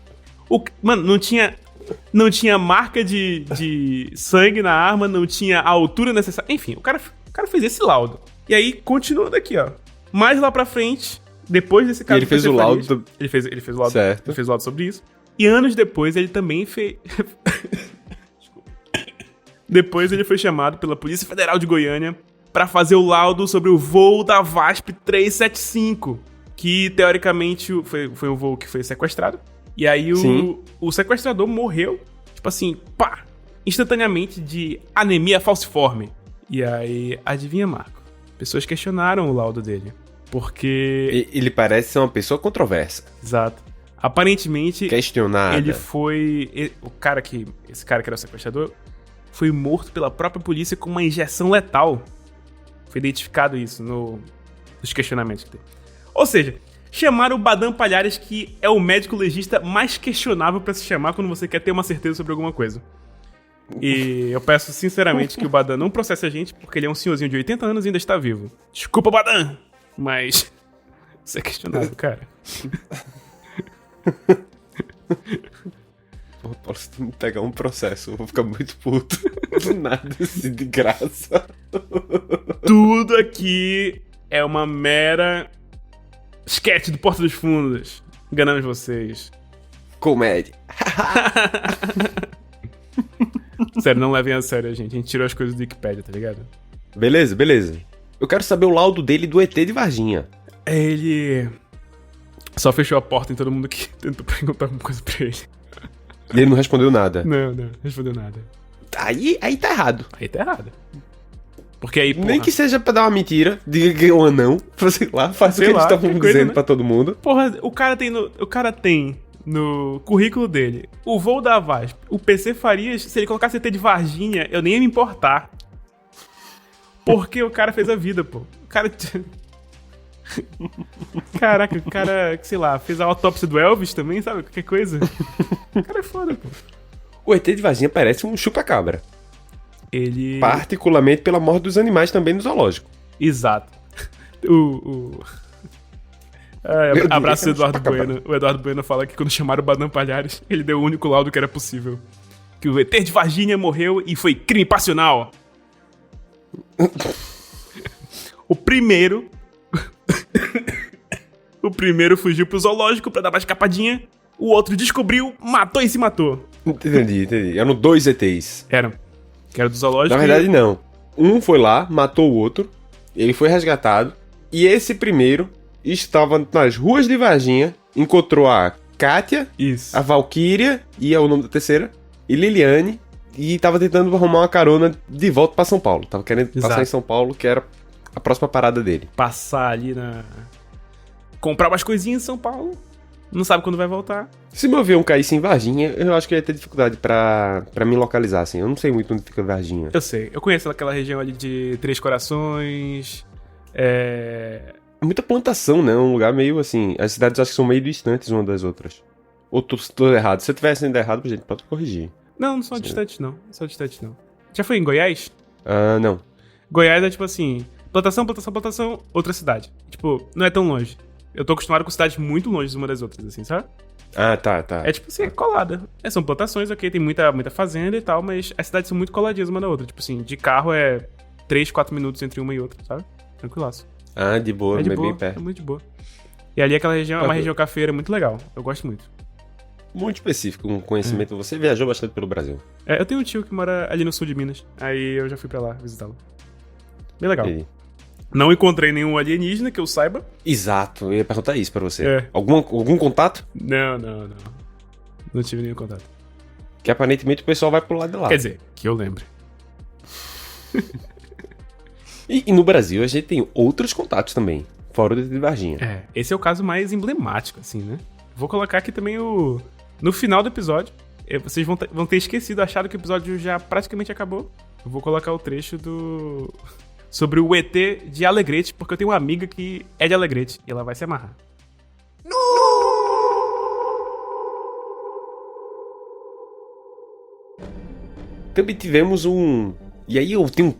Mano, não tinha marca de sangue na arma, não tinha a altura necessária. Enfim, o cara fez esse laudo. E aí, continuando aqui, ó. Mais lá pra frente, depois desse caso... Ele fez o laudo... Ele fez o laudo. Certo. Ele fez o laudo sobre isso. E anos depois, ele também fez... Depois, ele foi chamado pela Polícia Federal de Goiânia pra fazer o laudo sobre o voo da VASP 375. Que, teoricamente, foi um voo que foi sequestrado. E aí o sequestrador morreu, tipo assim, pá, instantaneamente de anemia falciforme. E aí, adivinha, Marco? Pessoas questionaram o laudo dele. Porque... Ele parece ser uma pessoa controversa. Exato. Aparentemente... Questionada. Ele foi... Esse cara que era o sequestrador foi morto pela própria polícia com uma injeção letal. Foi identificado isso nos questionamentos que teve. Ou seja... Chamaram o Badam Palhares, que é o médico legista mais questionável pra se chamar quando você quer ter uma certeza sobre alguma coisa. E eu peço sinceramente que o Badam não processe a gente, porque ele é um senhorzinho de 80 anos e ainda está vivo. Desculpa, Badam! Mas... Isso é questionável, cara. Paulo, se tu me pegar um processo, eu vou ficar muito puto. Do nada, assim, de graça. Tudo aqui é uma mera... Sketch do Porta dos Fundos. Enganamos vocês. Comédia. Sério, não levem a sério, gente. A gente tirou as coisas do Wikipedia, tá ligado? Beleza. Eu quero saber o laudo dele do ET de Varginha. Ele só fechou a porta em todo mundo que tentou perguntar alguma coisa pra ele. E ele não respondeu nada. Não respondeu nada. Aí tá errado. Aí tá errado. Porque aí, porra... Nem que seja pra dar uma mentira, diga que é um anão, sei lá, faz o que eles estavam dizendo, né? Pra todo mundo. Porra, o cara tem no currículo dele o voo da VASP, o PC Farias, se ele colocasse ET de Varginha, eu nem ia me importar. Porque o cara fez a vida, pô. O cara... Caraca, o cara, sei lá, fez a autópsia do Elvis também, sabe? Qualquer coisa. O cara é foda, pô. O ET de Varginha parece um chupa-cabra. Ele... Particularmente pela morte dos animais também no zoológico. Exato. Abraço do Eduardo Bueno. O Eduardo Bueno fala que quando chamaram o Badam Palhares, ele deu o único laudo que era possível. Que o ET de Varginha morreu e foi crime passional. O primeiro fugiu pro zoológico pra dar mais escapadinha. O outro descobriu, matou e se matou. Entendi. Eram 2 ETs. Eram. Que era do zoológico. Na verdade, não. Um foi lá, matou o outro. Ele foi resgatado. E esse primeiro estava nas ruas de Varginha. Encontrou a Kátia, isso, a Valkyria, e é o nome da terceira, e Liliane. E tava tentando arrumar uma carona de volta pra São Paulo. Tava querendo passar em São Paulo, que era a próxima parada dele. Passar ali comprar umas coisinhas em São Paulo. Não sabe quando vai voltar. Se meu avião caísse em Varginha, eu acho que eu ia ter dificuldade pra me localizar, assim. Eu não sei muito onde fica Varginha. Eu sei. Eu conheço aquela região ali de Três Corações. É muita plantação, né? Um lugar meio assim... As cidades acho que são meio distantes uma das outras. Ou tô errado. Se eu tivesse sendo errado, gente, pode corrigir. Não são distantes, não. Já foi em Goiás? Não. Goiás é tipo assim... Plantação, outra cidade. Tipo, não é tão longe. Eu tô acostumado com cidades muito longe uma das outras, assim, sabe? Ah, tá. É tipo assim, é colada. São plantações, ok, tem muita fazenda e tal, mas as cidades são muito coladinhas uma da outra. Tipo assim, de carro é 3, 4 minutos entre uma e outra, sabe? Tranquilaço. Ah, de boa, bem perto. É muito de boa. E ali aquela região é uma região cafeira muito legal. Eu gosto muito. Muito específico, um conhecimento. Você viajou bastante pelo Brasil. Eu tenho um tio que mora ali no sul de Minas. Aí eu já fui pra lá visitá-lo. Bem legal. Não encontrei nenhum alienígena que eu saiba. Exato, eu ia perguntar isso pra você. Algum contato? Não. Não tive nenhum contato. Que aparentemente o pessoal vai pro lado de lá. Quer dizer, que eu lembre. E no Brasil a gente tem outros contatos também, fora do de Varginha. Esse é o caso mais emblemático, assim, né? Vou colocar aqui também no final do episódio. Vocês vão ter esquecido, achado que o episódio já praticamente acabou. Eu vou colocar o trecho sobre o ET de Alegrete, porque eu tenho uma amiga que é de Alegrete e ela vai se amarrar. Também tivemos E aí eu tenho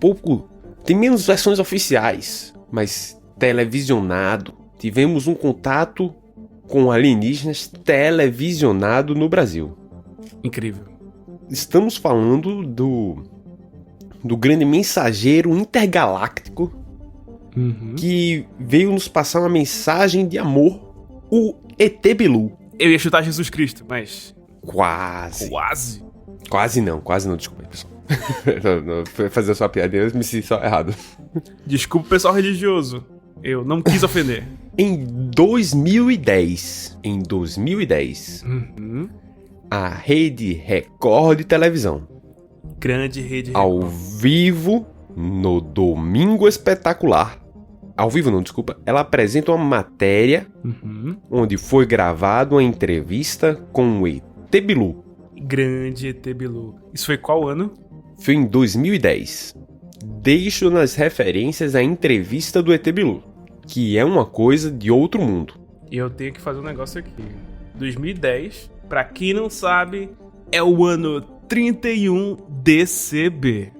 tem menos versões oficiais, mas televisionado. Tivemos um contato com alienígenas televisionado no Brasil. Incrível. Estamos falando do grande mensageiro intergaláctico que veio nos passar uma mensagem de amor, o ET Bilu. Eu ia chutar Jesus Cristo, mas... Quase, não, desculpa aí, pessoal. não, foi fazer a sua piadinha, eu me senti só errado. Desculpa o pessoal religioso, eu não quis ofender. Em 2010, a Rede Record de televisão, grande Rede Record, ao vivo, no Domingo Espetacular, ela apresenta uma matéria onde foi gravada uma entrevista com o ET Bilu. Grande ET Bilu. Isso foi qual ano? Foi em 2010. Deixo nas referências a entrevista do ET Bilu, que é uma coisa de outro mundo. E eu tenho que fazer um negócio aqui. 2010, pra quem não sabe, é o ano 31 DCB.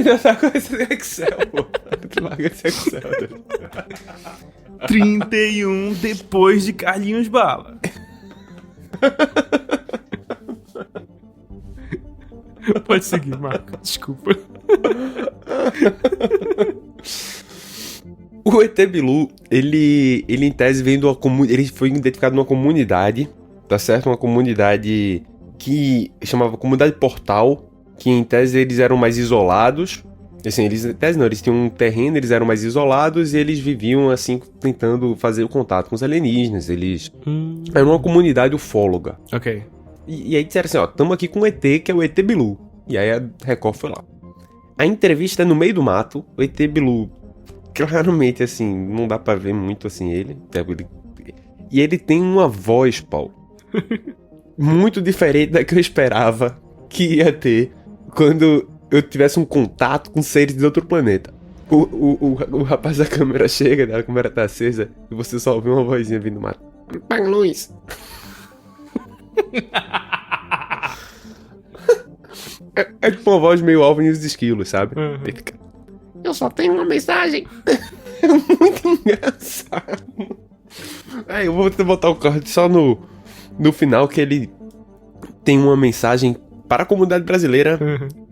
Já tá com esse Excel, pô. Larga esse Excel. 31 depois de Carlinhos Bala. Pode seguir, Marco. Desculpa. O ET Bilu, ele em tese vem de uma comunidade. Ele foi identificado numa comunidade, tá certo? Uma comunidade que chamava Comunidade Portal, que em tese eles eram mais isolados. Assim, eles tinham um terreno, eles eram mais isolados e eles viviam, assim, tentando fazer o contato com os alienígenas. Eles eram uma comunidade ufóloga. Ok. E aí disseram assim, ó, tamo aqui com o ET, que é o ET Bilu. E aí a Record foi lá. A entrevista é no meio do mato, o ET Bilu, claramente, assim, não dá pra ver muito, assim, ele. E ele tem uma voz, Paulo, muito diferente da que eu esperava que ia ter quando eu tivesse um contato com seres de outro planeta. O rapaz da câmera chega, a câmera tá acesa, e você só ouve uma vozinha vindo do mato. Paga luz! É tipo uma voz meio Alvin e os Esquilos, sabe? Ele fica, eu só tenho uma mensagem. É muito engraçado. Aí eu vou botar o corte só no final, que ele tem uma mensagem para a comunidade brasileira,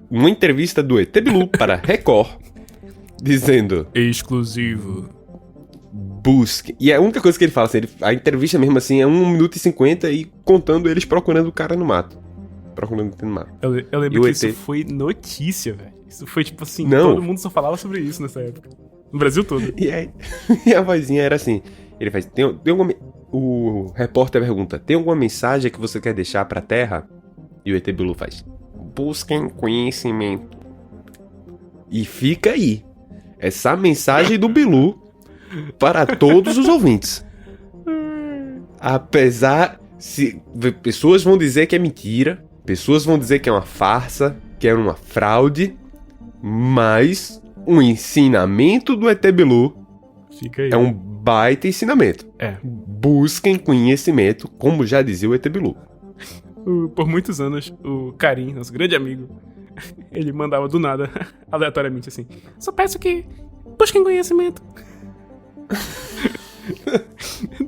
uma entrevista do ET Bilu para Record, dizendo: exclusivo. Busque. E a única coisa que ele fala, assim, a entrevista mesmo assim é 1 minuto e 50 e contando eles procurando o cara no mato. Eu lembro que isso foi notícia, velho. Isso foi tipo assim, todo mundo só falava sobre isso nessa época. No Brasil todo. E a vozinha era assim, ele faz, tem alguma... O repórter pergunta, tem alguma mensagem que você quer deixar pra Terra? E o ET Bilu faz, busquem conhecimento. E fica aí, essa mensagem do Bilu para todos os ouvintes. Apesar, pessoas vão dizer que é mentira, pessoas vão dizer que é uma farsa, que é uma fraude, mas o ensinamento do ET Bilu é um baita ensinamento. Busquem conhecimento, como já dizia o ET Bilu. Por muitos anos, o Karim, nosso grande amigo, ele mandava do nada, aleatoriamente assim, só peço que busquem conhecimento.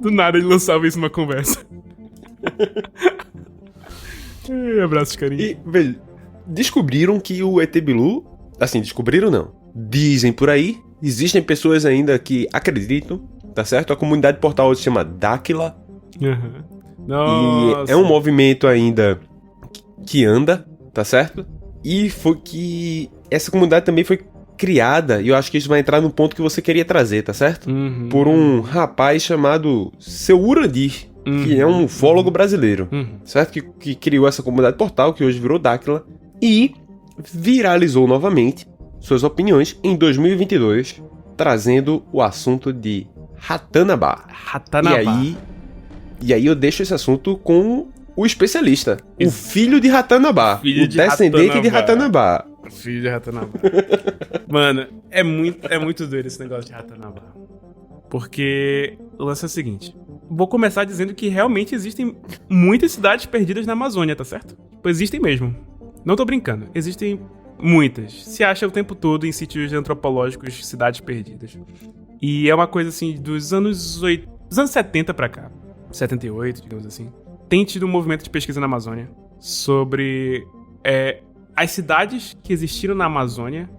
Do nada ele lançava isso numa conversa. Abraços, Karim. E, velho, descobriram que o ET Bilu... Assim, descobriram não. Dizem por aí, existem pessoas ainda que acreditam, tá certo? A comunidade portal se chama Dáquila. Nossa. E é um movimento ainda que anda, tá certo? E foi que essa comunidade também foi criada, e eu acho que isso vai entrar no ponto que você queria trazer, tá certo? Por um rapaz chamado Seu Urandir, que é um ufólogo brasileiro, certo? Que criou essa comunidade portal, que hoje virou Dáquila, e viralizou novamente suas opiniões em 2022, trazendo o assunto de Ratanabá. E aí eu deixo esse assunto com o especialista, o filho de Ratanabá, o descendente de Ratanabá. Filho de Ratanabá. Mano, é muito doido esse negócio de Ratanabá. Porque o lance é o seguinte. Vou começar dizendo que realmente existem muitas cidades perdidas na Amazônia, tá certo? Pois existem mesmo. Não tô brincando. Existem muitas. Se acha o tempo todo em sítios antropológicos cidades perdidas. E é uma coisa assim dos anos 70 pra cá. 78, digamos assim. Tem tido um movimento de pesquisa na Amazônia sobre as cidades que existiram na Amazônia,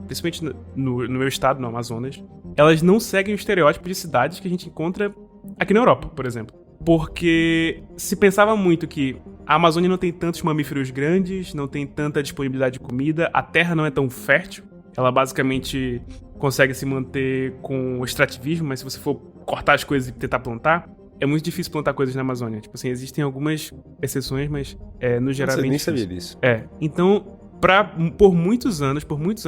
principalmente no meu estado, no Amazonas, elas não seguem o estereótipo de cidades que a gente encontra aqui na Europa, por exemplo. Porque se pensava muito que a Amazônia não tem tantos mamíferos grandes, não tem tanta disponibilidade de comida, a terra não é tão fértil, ela basicamente consegue se manter com o extrativismo, mas se você for cortar as coisas e tentar plantar, é muito difícil plantar coisas na Amazônia. Tipo assim, existem algumas exceções, mas no geral... Você nem sabia disso. Então, por muitos anos,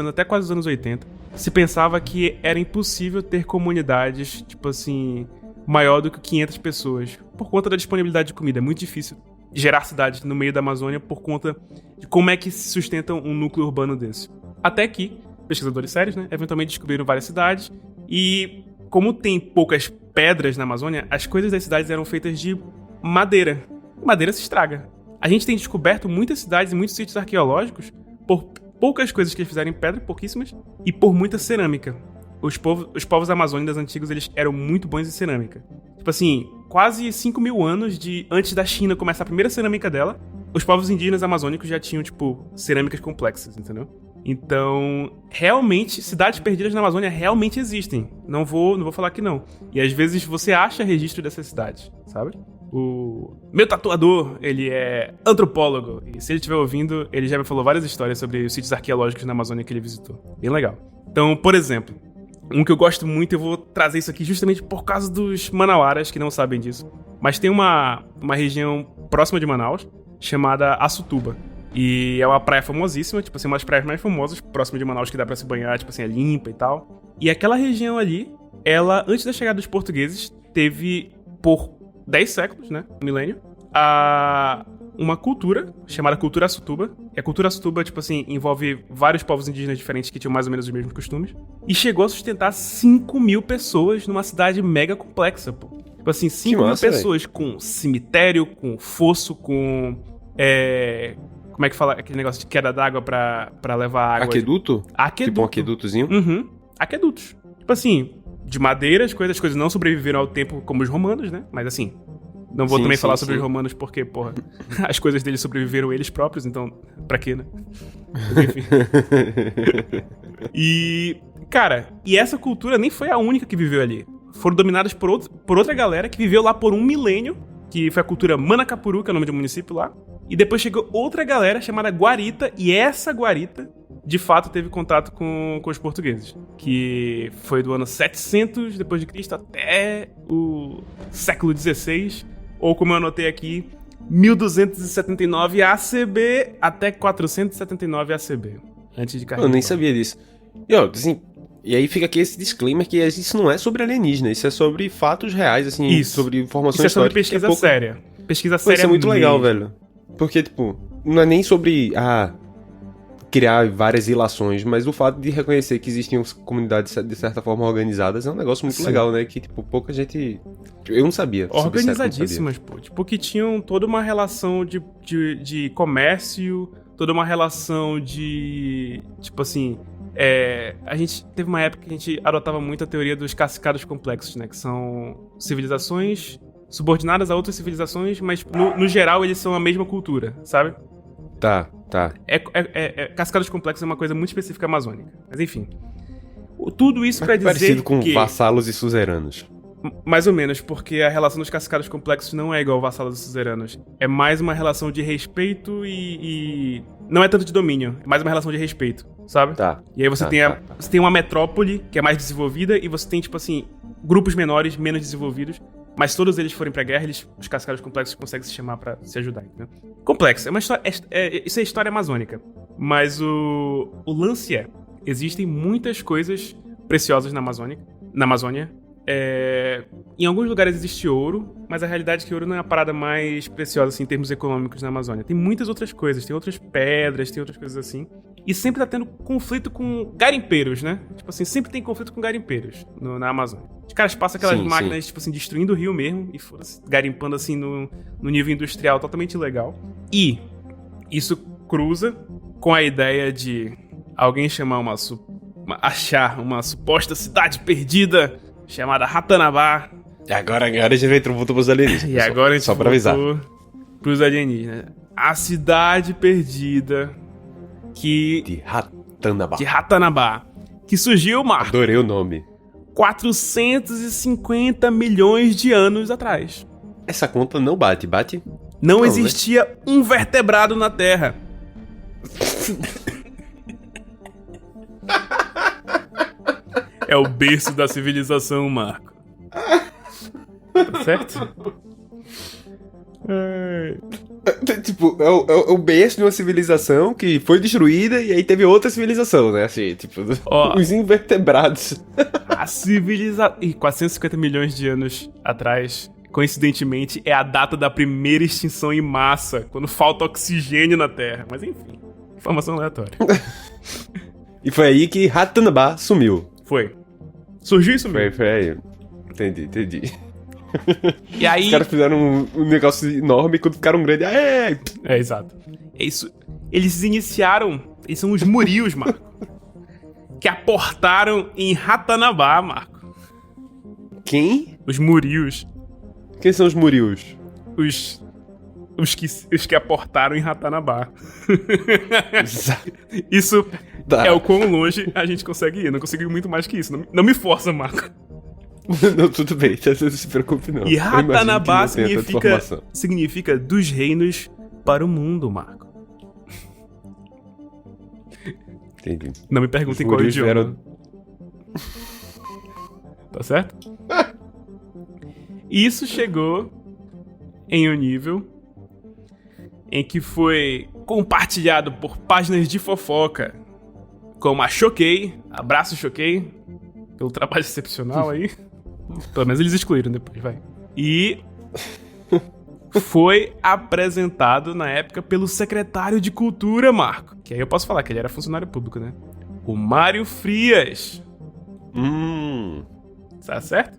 até quase os anos 80, se pensava que era impossível ter comunidades, tipo assim, maior do que 500 pessoas, por conta da disponibilidade de comida. É muito difícil gerar cidades no meio da Amazônia por conta de como é que se sustenta um núcleo urbano desse. Até que pesquisadores sérios, né, eventualmente descobriram várias cidades e, como tem poucas pedras na Amazônia, as coisas das cidades eram feitas de madeira. Madeira se estraga. A gente tem descoberto muitas cidades e muitos sítios arqueológicos por poucas coisas que eles fizeram em pedra, pouquíssimas, e por muita cerâmica. Os povos amazônicos antigos, eles eram muito bons em cerâmica. Tipo assim, quase 5 mil anos antes da China começar a primeira cerâmica dela, os povos indígenas amazônicos já tinham, tipo, cerâmicas complexas, entendeu? Então, realmente, cidades perdidas na Amazônia realmente existem. Não vou falar que não. E às vezes você acha registro dessas cidades, sabe? O meu tatuador, ele é antropólogo. E se ele estiver ouvindo, ele já me falou várias histórias sobre os sítios arqueológicos na Amazônia que ele visitou. Bem legal. Então, por exemplo, um que eu gosto muito, eu vou trazer isso aqui justamente por causa dos manauaras, que não sabem disso. Mas tem uma região próxima de Manaus, chamada Açutuba. E é uma praia famosíssima, tipo assim, uma das praias mais famosas, próxima de Manaus, que dá pra se banhar, tipo assim, é limpa e tal. E aquela região ali, ela, antes da chegada dos portugueses, teve, por 10 séculos, né, um milênio, uma cultura, chamada Cultura Açutuba. E a Cultura Açutuba, tipo assim, envolve vários povos indígenas diferentes que tinham mais ou menos os mesmos costumes. E chegou a sustentar 5 mil pessoas numa cidade mega complexa, pô. Tipo assim, 5 mil pessoas, véio. Com cemitério, com fosso, com... Como é que fala aquele negócio de queda d'água pra levar água? Aqueduto? Aqueduto. Tipo um aquedutozinho? Uhum. Aquedutos. Tipo assim, de madeira, as coisas não sobreviveram ao tempo como os romanos, né? Mas assim, não vou também falar sobre os romanos porque, porra, as coisas deles sobreviveram eles próprios, então, pra quê, né? Mas, enfim. E, cara, essa cultura nem foi a única que viveu ali. Foram dominadas por outra galera que viveu lá por 1 milênio, que foi a cultura Manacapuru, que é o nome de um município lá. E depois chegou outra galera chamada Guarita, e essa Guarita, de fato, teve contato com os portugueses. Que foi do ano 700 depois de Cristo até o século XVI, ou como eu anotei aqui, 1279 ACB até 479 ACB. Antes de Carnaval. Eu nem sabia disso. E aí fica aqui esse disclaimer que isso não é sobre alienígena, isso é sobre fatos reais, assim, isso. Sobre informações históricas. Isso é sobre pesquisa séria. Pesquisa séria. Isso é muito legal, velho. Porque, tipo, não é nem sobre criar várias ilações, mas o fato de reconhecer que existiam comunidades de certa forma organizadas é um negócio muito legal, né? Que, tipo, pouca gente... Eu não sabia. Organizadíssimas, pô. Tipo, que tinham toda uma relação de comércio, toda uma relação de... Tipo assim... a gente teve uma época que a gente adotava muito a teoria dos cacicados complexos, né? Que são civilizações subordinadas a outras civilizações, mas no geral eles são a mesma cultura, sabe? Tá. Cacicados complexos é uma coisa muito específica amazônica. Mas enfim. Tudo isso pra dizer parecido com vassalos e suzeranos. Mais ou menos, porque a relação dos cacicados complexos não é igual ao vassalos e suzeranos. É mais uma relação de respeito e... Não é tanto de domínio, é mais uma relação de respeito. sabe? Tá. E aí você tem uma metrópole que é mais desenvolvida e você tem, tipo assim, grupos menores, menos desenvolvidos. Mas se todos eles forem pra guerra, os cascados complexos conseguem se chamar pra se ajudar, entendeu? Complexo. É uma história... isso é história amazônica. Mas o lance existem muitas coisas preciosas na Amazônia. Em alguns lugares existe ouro, mas a realidade é que ouro não é a parada mais preciosa, assim, em termos econômicos na Amazônia. Tem muitas outras coisas, tem outras pedras, tem outras coisas assim. E sempre tá tendo conflito com garimpeiros, né? Tipo assim, sempre tem conflito com garimpeiros na Amazônia. Os caras passam aquelas máquinas, tipo assim, destruindo o rio mesmo e foda-se, garimpando assim no nível industrial totalmente ilegal. E isso cruza com a ideia de alguém chamar achar uma suposta cidade perdida chamada Ratanabá. E agora a gente vai voltar pros alienígenas. E agora a gente só pra avisar pros alienígenas. A cidade perdida de Ratanabá. Que surgiu, Marco. Adorei o nome. 450 milhões de anos atrás. Essa conta não bate? Não existia um vertebrado na Terra. É o berço da civilização, Marco. Tá certo? Tipo, é o berço de uma civilização que foi destruída e aí teve outra civilização, né? Assim, tipo, os invertebrados. A civilização... E 450 milhões de anos atrás, coincidentemente, é a data da primeira extinção em massa, quando falta oxigênio na Terra. Mas enfim, informação aleatória. E foi aí que Ratanabá sumiu. Foi. Surgiu e sumiu. Foi aí. Entendi. E aí... Os caras fizeram um negócio enorme e quando ficaram grandes... exato. É isso. Eles iniciaram... Eles são os Murios, Marco. Que aportaram em Ratanabá, Marco. Quem? Os Murios. Quem são os Murios? Os que aportaram em Ratanabá. Isso é o quão longe a gente consegue ir. Não consegui ir muito mais que isso. Não me força, Marco. Não, tudo bem. Não se preocupe, não. E Ratanabá significa dos reinos para o mundo, Marco. Entendi. Não me perguntem qual é o idioma. Tá certo? Isso chegou em um nível em que foi compartilhado por páginas de fofoca, como a Choquei, abraço Choquei, pelo trabalho excepcional aí. Pelo menos eles excluíram depois, vai. E foi apresentado na época pelo secretário de Cultura, Marco. Que aí eu posso falar que ele era funcionário público, né? O Mário Frias. Tá certo?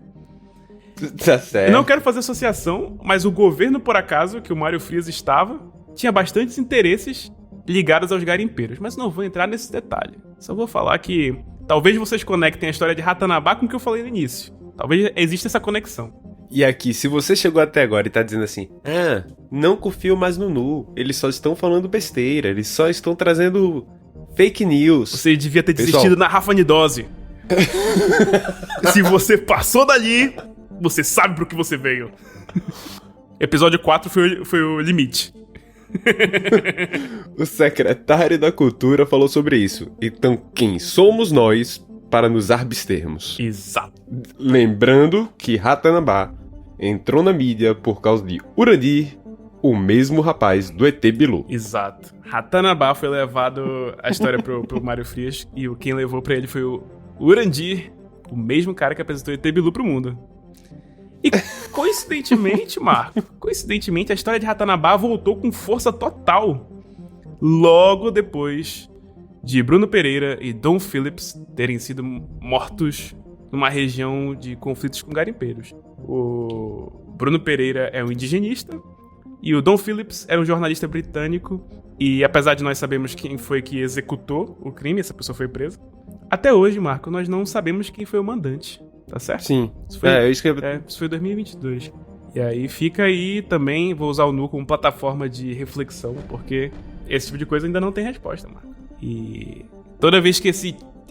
Tá certo. Eu não quero fazer associação, mas o governo, por acaso, que o Mário Frias estava, tinha bastantes interesses ligados aos garimpeiros. Mas não vou entrar nesse detalhe. Só vou falar que talvez vocês conectem a história de Ratanabá com o que eu falei no início. Talvez exista essa conexão. E aqui, se você chegou até agora e tá dizendo assim, não confio mais no Nu, eles só estão falando besteira, eles só estão trazendo fake news. Você devia ter desistido na rafanidose. Se você passou dali, você sabe pro que você veio. Episódio 4 foi o limite. O secretário da Cultura falou sobre isso. Então, quem somos nós para nos abstermos? Exato. Lembrando que Ratanabá entrou na mídia por causa de Urandir, o mesmo rapaz do ET Bilu. Exato. Ratanabá foi levado a história pro Mário Frias e quem levou pra ele foi o Urandir, o mesmo cara que apresentou o ET Bilu pro mundo. E coincidentemente, Marco, a história de Ratanabá voltou com força total logo depois de Bruno Pereira e Dom Phillips terem sido mortos numa região de conflitos com garimpeiros. O Bruno Pereira é um indigenista e o Dom Phillips era um jornalista britânico e apesar de nós sabermos quem foi que executou o crime, essa pessoa foi presa, até hoje, Marco, nós não sabemos quem foi o mandante. Tá certo? Sim. Isso foi em 2022. E aí fica aí também, vou usar o Nu como plataforma de reflexão, porque esse tipo de coisa ainda não tem resposta, Marco. E toda vez que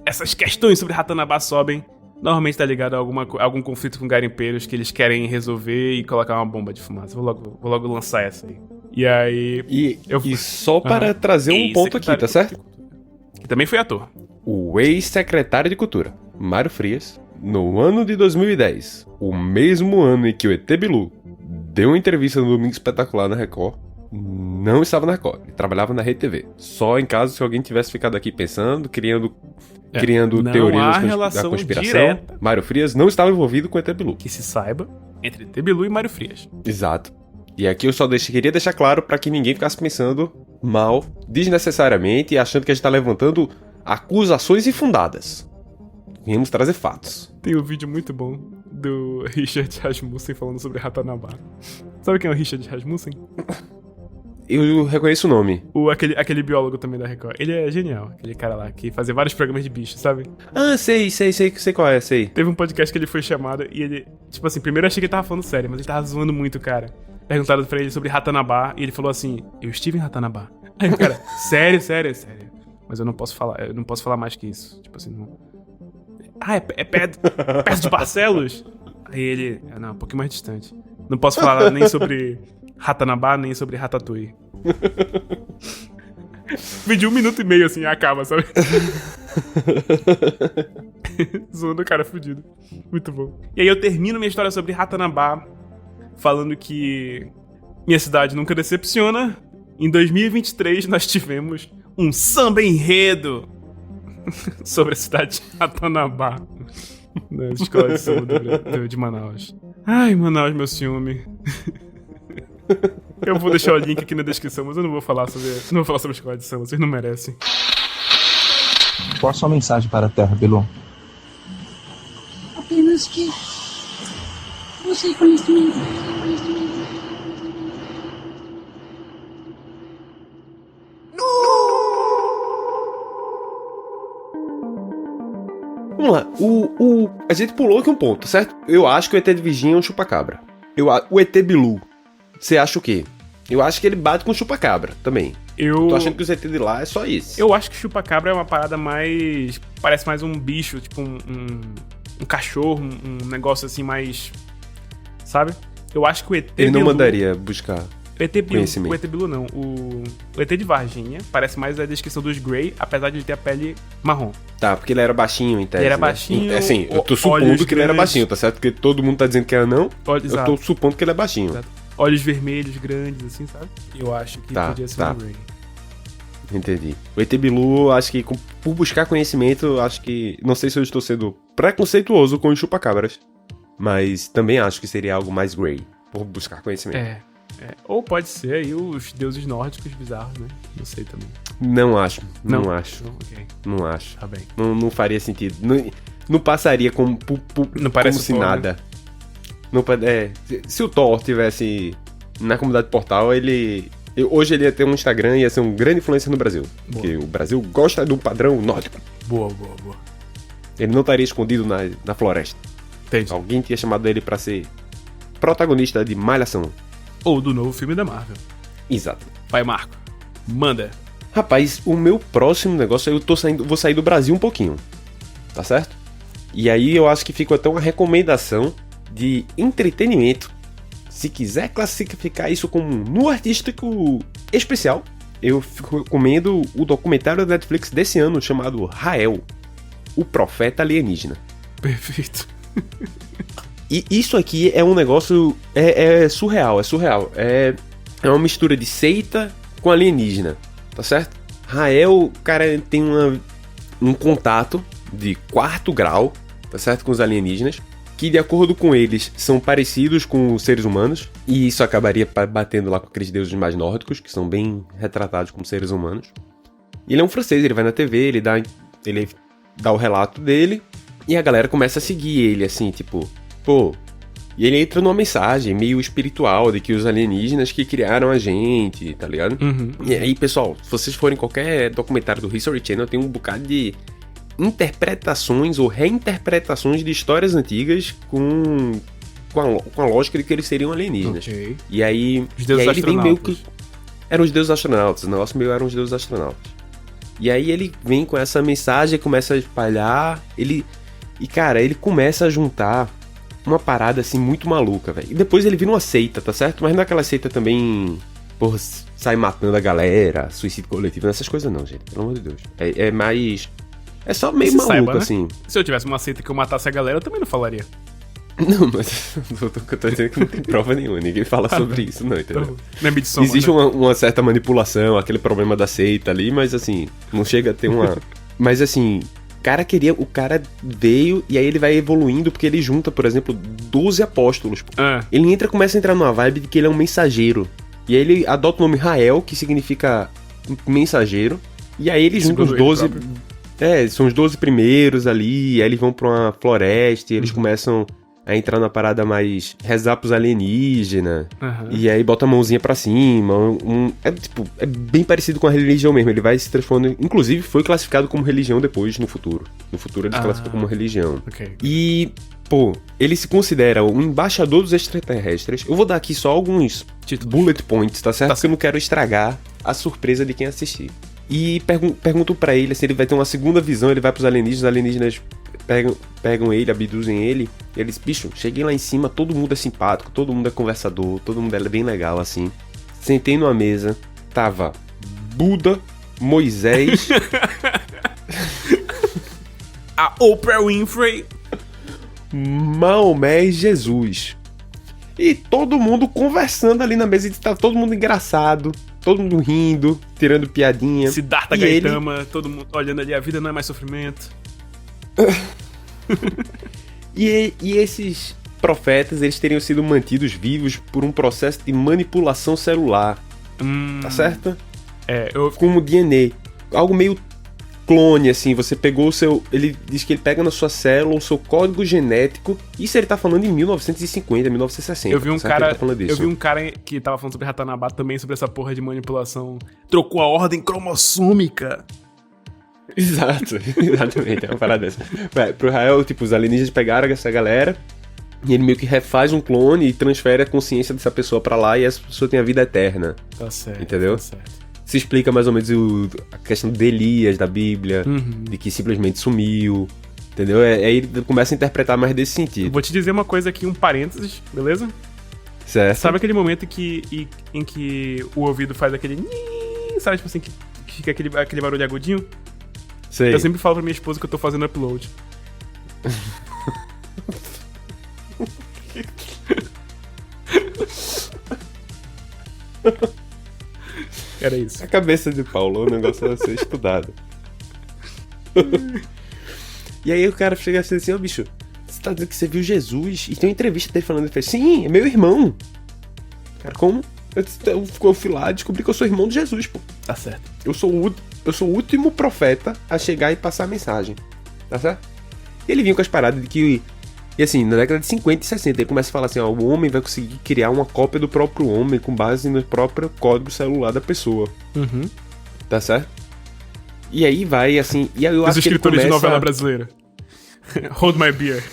essas questões sobre Ratanabá sobem, normalmente tá ligado a algum conflito com garimpeiros que eles querem resolver e colocar uma bomba de fumaça. Vou logo lançar essa aí. E aí... E só para trazer um ponto aqui, tá certo? que também foi ator. O ex-secretário de Cultura, Mário Frias, no ano de 2010, o mesmo ano em que o ET Bilu deu uma entrevista no Domingo Espetacular na Record, não estava na Record, ele trabalhava na Rede TV. Só em caso se alguém tivesse ficado aqui pensando, criando teorias da conspiração, direta. Mário Frias não estava envolvido com o ET Bilu. Que se saiba, entre ET Bilu e Mário Frias. Exato. E aqui eu só queria deixar claro para que ninguém ficasse pensando mal, desnecessariamente, e achando que a gente tá levantando acusações infundadas. Viemos trazer fatos. Tem um vídeo muito bom do Richard Rasmussen falando sobre Ratanabá. Sabe quem é o Richard Rasmussen? Eu reconheço o nome. Aquele biólogo também da Record. Ele é genial, aquele cara lá que fazia vários programas de bicho, sabe? Ah, sei qual é, sei. Teve um podcast que ele foi chamado e ele... Tipo assim, primeiro eu achei que ele tava falando sério, mas ele tava zoando muito, cara. Perguntaram pra ele sobre Ratanabá e ele falou assim, eu estive em Ratanabá. Aí o cara, sério. Mas eu não posso falar mais que isso. Tipo assim, não... Ah, é perto de Barcelos? Aí ele, não, um pouquinho mais distante. Não posso falar nem sobre Ratanabá, nem sobre Ratatouille. Vídeo 1 minuto e meio, assim, acaba, sabe? Zoando o cara fudido. Muito bom. E aí eu termino minha história sobre Ratanabá falando que minha cidade nunca decepciona. Em 2023 nós tivemos um samba enredo sobre a cidade de Ratanabá, na escola de samba de Manaus. Ai, Manaus, meu ciúme. Eu vou deixar o link aqui na descrição, mas eu não vou falar sobre a escola de samba, vocês não merecem. Qual a sua mensagem para a Terra, Bilu? Apenas que você conhecimento. Vamos lá, a gente pulou aqui um ponto, certo? Eu acho que o ET de Virgínia é um chupacabra. O ET Bilu, você acha o quê? Eu acho que ele bate com o chupacabra também. Tô achando que o ET de lá é só isso. Eu acho que o chupacabra é uma parada mais... Parece mais um bicho, tipo um cachorro, um negócio assim mais... Sabe? Eu acho que o ET Ele não mandaria buscar conhecimento. O ET Bilu não. O ET de Varginha parece mais a descrição dos Grey, apesar de ele ter a pele marrom. Tá, porque ele era baixinho em tese. Ele era baixinho. Assim, eu tô supondo que ele era baixinho, tá certo? Porque todo mundo tá dizendo que era não. Eu tô supondo que ele é baixinho. Exato. Olhos vermelhos, grandes, assim, sabe? Eu acho que podia ser um Grey. Entendi. O ET Bilu, acho que por buscar conhecimento, acho que... Não sei se eu estou sendo preconceituoso com os chupacabras, mas também acho que seria algo mais Grey, por buscar conhecimento. Ou pode ser aí os deuses nórdicos bizarros, né? Não sei também. Não acho. Não acho. Não acho. Tá bem. Não faria sentido. Não passaria como se Thor, nada. Né? Não, se o Thor tivesse na comunidade Portal, hoje ele ia ter um Instagram e ia ser um grande influencer no Brasil. Boa. Porque o Brasil gosta do padrão nórdico. Boa. Ele não estaria escondido na floresta. Entendi. Alguém tinha chamado ele pra ser protagonista de Malhação. Ou do novo filme da Marvel. Exato. Vai, Marco. Manda. Rapaz, o meu próximo negócio, vou sair do Brasil um pouquinho. Tá certo? E aí eu acho que fica até uma recomendação de entretenimento. Se quiser classificar isso como no artístico especial, eu recomendo o documentário da Netflix desse ano chamado Rael, o Profeta Alienígena. Perfeito. E isso aqui é um negócio... É surreal. É uma mistura de seita com alienígena, tá certo? Rael, cara, tem um contato de 4º grau, tá certo? Com os alienígenas, que de acordo com eles são parecidos com os seres humanos, e isso acabaria batendo lá com aqueles deuses mais nórdicos, que são bem retratados como seres humanos. E ele é um francês, ele vai na TV, ele dá o relato dele, e a galera começa a seguir ele, assim, tipo... Pô, e ele entra numa mensagem meio espiritual de que os alienígenas que criaram a gente, tá ligado? Uhum. E aí, pessoal, se vocês forem em qualquer documentário do History Channel, tem um bocado de interpretações ou reinterpretações de histórias antigas com a lógica de que eles seriam alienígenas. Okay. E aí, os deuses ele vem meio que... Eram os deuses astronautas, o negócio meio eram os deuses astronautas. E aí ele vem com essa mensagem, começa a espalhar, ele começa a juntar uma parada assim muito maluca, velho. E depois ele vira uma seita, tá certo? Mas não é aquela seita também porra, sai matando a galera, suicídio coletivo, essas coisas não, gente. Pelo amor de Deus. É mais... É só meio maluco, saiba, né? Assim. Se eu tivesse uma seita que eu matasse a galera, eu também não falaria. Não, mas eu tô dizendo que não tem prova nenhuma. Ninguém fala sobre isso, não, entendeu? Não é Midsommar, existe uma certa manipulação, aquele problema da seita ali, mas assim, não chega a ter uma... Mas assim, o cara veio e aí ele vai evoluindo porque ele junta, por exemplo, 12 apóstolos. Ele começa a entrar numa vibe de que ele é um mensageiro. E aí ele adota o nome Rael, que significa mensageiro. E aí ele junta os 12... são os 12 primeiros ali, e aí eles vão pra uma floresta e eles começam a entrar na parada mais rezar pros alienígenas, e aí bota a mãozinha pra cima, é bem parecido com a religião mesmo, ele vai se transformando, inclusive foi classificado como religião depois no futuro ele se classifica como religião. E, pô, ele se considera um embaixador dos extraterrestres. Eu vou dar aqui só alguns bullet points, tá certo? Porque eu não quero estragar a surpresa de quem assistir. E pergunto pra ele se ele vai ter uma segunda visão, ele vai pros alienígenas, os alienígenas pegam ele, abduzem ele, e eles, bicho, cheguei lá em cima, todo mundo é simpático, todo mundo é conversador, todo mundo é bem legal, assim. Sentei numa mesa, tava Buda, Moisés... a Oprah Winfrey... Maomé e Jesus. E todo mundo conversando ali na mesa, e tava todo mundo engraçado, todo mundo rindo, tirando piadinha. Siddhartha Gautama, todo mundo olhando ali, a vida não é mais sofrimento. e esses profetas, eles teriam sido mantidos vivos por um processo de manipulação celular. Tá certo? Como DNA. Algo meio clone, assim, você pegou o seu... Ele diz que ele pega na sua célula o seu código genético. Isso ele tá falando em 1950, 1960. Eu vi um cara que tava falando sobre Ratanabá também, sobre essa porra de manipulação. Trocou a ordem cromossômica. Exato, exatamente, é uma parada dessa. Pro Rael, tipo, os alienígenas pegaram essa galera e ele meio que refaz um clone e transfere a consciência dessa pessoa pra lá e essa pessoa tem a vida eterna. Tá certo. Entendeu? Tá certo. Se explica mais ou menos a questão de Elias, da Bíblia, de que simplesmente sumiu, entendeu? Aí ele começa a interpretar mais desse sentido. Vou te dizer uma coisa aqui, um parênteses, beleza? Certo. Sabe aquele momento em que o ouvido faz aquele... Sabe, tipo assim, que fica aquele barulho agudinho? Sei. Eu sempre falo pra minha esposa que eu tô fazendo upload. Era isso. A cabeça de Paulo, o negócio vai ser estudado. E aí o cara chega assim, ô bicho, você tá dizendo que você viu Jesus? E tem uma entrevista dele falando, ele fala, sim, é meu irmão. Cara, como? Eu fui lá e descobri que eu sou irmão de Jesus, pô. Tá certo. Eu sou o último profeta a chegar e passar a mensagem. Tá certo? E ele vinha com as paradas de que... E assim, na década de 50 e 60, ele começa a falar assim, ó, o homem vai conseguir criar uma cópia do próprio homem com base no próprio código celular da pessoa. Tá certo? E aí vai, assim... E aí eu acho que ele começa... de novela brasileira. Hold my beer.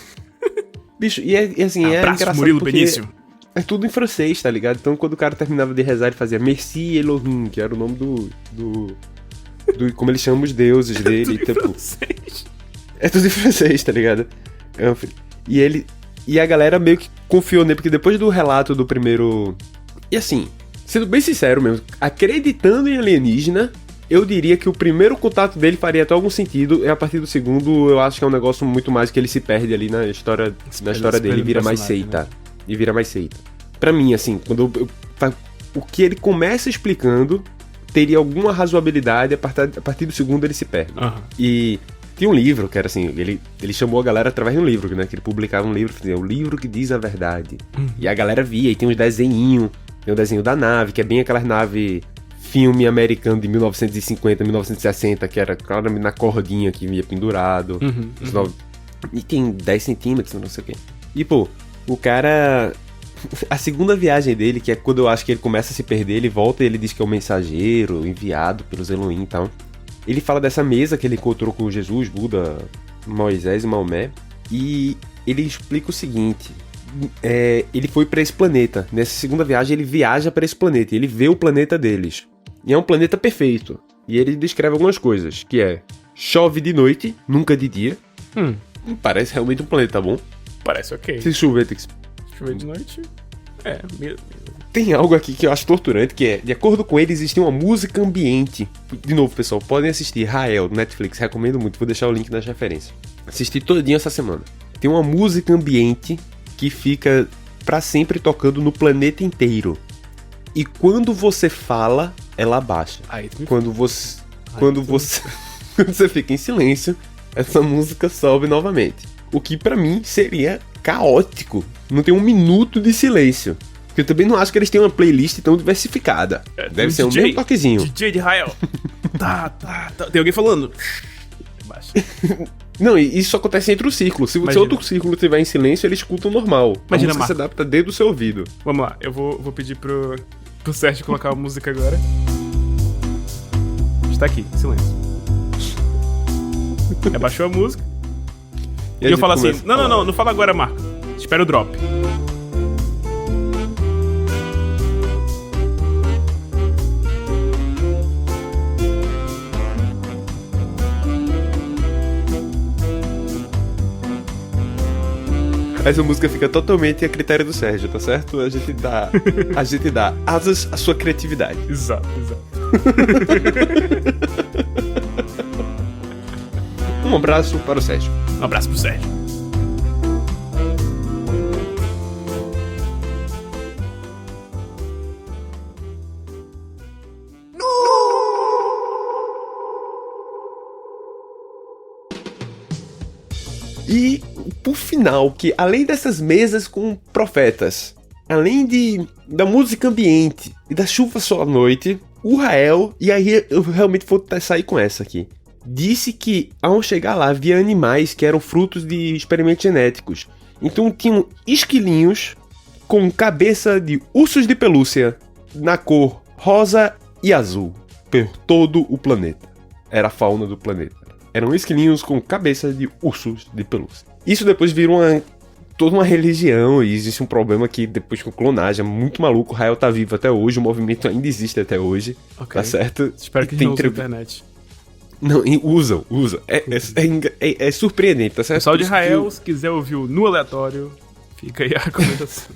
Bicho, e assim, é engraçado Murilo Benício. É tudo em francês, tá ligado? Então quando o cara terminava de rezar, ele fazia Merci Elohim, que era o nome do como eles chamam os deuses dele. É tudo em francês. É tudo em francês, tá ligado? E a galera meio que confiou nele, porque depois do relato do primeiro... E assim, sendo bem sincero mesmo, acreditando em alienígena, eu diria que o primeiro contato dele faria até algum sentido, e a partir do segundo eu acho que é um negócio muito mais que ele se perde ali na história dele e vira mais seita. Né? E vira mais seita. Pra mim, assim, quando o que ele começa explicando teria alguma razoabilidade, a partir do segundo ele se perde. E... Tinha um livro que era assim, ele chamou a galera através de um livro, né? Que ele publicava um livro, o livro que diz a verdade. E a galera via, e tem uns desenhinhos, tem o desenho da nave, que é bem aquelas naves filme americano de 1950, 1960, que era claramente na cordinha que ia pendurado. E tem 10 centímetros, não sei o quê. E pô, o cara... A segunda viagem dele, que é quando eu acho que ele começa a se perder, ele volta e ele diz que é o mensageiro, enviado pelos Elohim e tal. Ele fala dessa mesa que ele encontrou com Jesus, Buda, Moisés e Maomé. E ele explica o seguinte. Ele foi pra esse planeta. Nessa segunda viagem ele viaja pra esse planeta. E ele vê o planeta deles. E é um planeta perfeito. E ele descreve algumas coisas. Que é... Chove de noite, nunca de dia. Parece realmente um planeta bom. Parece ok. Se chover, tem que... Chover de noite... Tem algo aqui que eu acho torturante, que é, de acordo com ele, existe uma música ambiente. De novo, pessoal, podem assistir Rael, do Netflix, recomendo muito, vou deixar o link nas referências. Assisti todinho essa semana. Tem uma música ambiente que fica pra sempre tocando no planeta inteiro. E quando você fala, ela abaixa. Quando você fica em silêncio, essa música sobe novamente. O que pra mim seria caótico. Não tem um minuto de silêncio. Porque eu também não acho que eles tenham uma playlist tão diversificada. Deve ser um mesmo toquezinho. DJ de Rael. tá. Tem alguém falando. Baixa. Não, e isso acontece entre o círculo. Se outro círculo estiver em silêncio, ele escuta o normal. Imagina, a música se adapta dentro do seu ouvido. Vamos lá, eu vou pedir pro Sérgio colocar a música agora. Está aqui, silêncio. Abaixou a música. E eu falo assim, não fala agora, Marco. Espera o drop. Essa música fica totalmente a critério do Sérgio, tá certo? A gente dá asas à sua criatividade. Exato. Um abraço para o Sérgio. Um abraço pro Sérgio. E, por final, que além dessas mesas com profetas, além da música ambiente e da chuva só à noite, o Rael, e aí eu realmente vou sair com essa aqui, disse que ao chegar lá havia animais que eram frutos de experimentos genéticos. Então tinham esquilinhos com cabeça de ursos de pelúcia na cor rosa e azul por todo o planeta. Era a fauna do planeta. Eram esquilinhos com cabeça de ursos de pelúcia. Isso depois virou toda uma religião, e existe um problema que depois com clonagem é muito maluco. O Rael tá vivo até hoje, o movimento ainda existe até hoje, okay. Tá certo? Espero que não use a internet. Não, usam. É surpreendente, tá certo? Pessoal de Israel, se quiser ouvir o No Aleatório, fica aí a recomendação.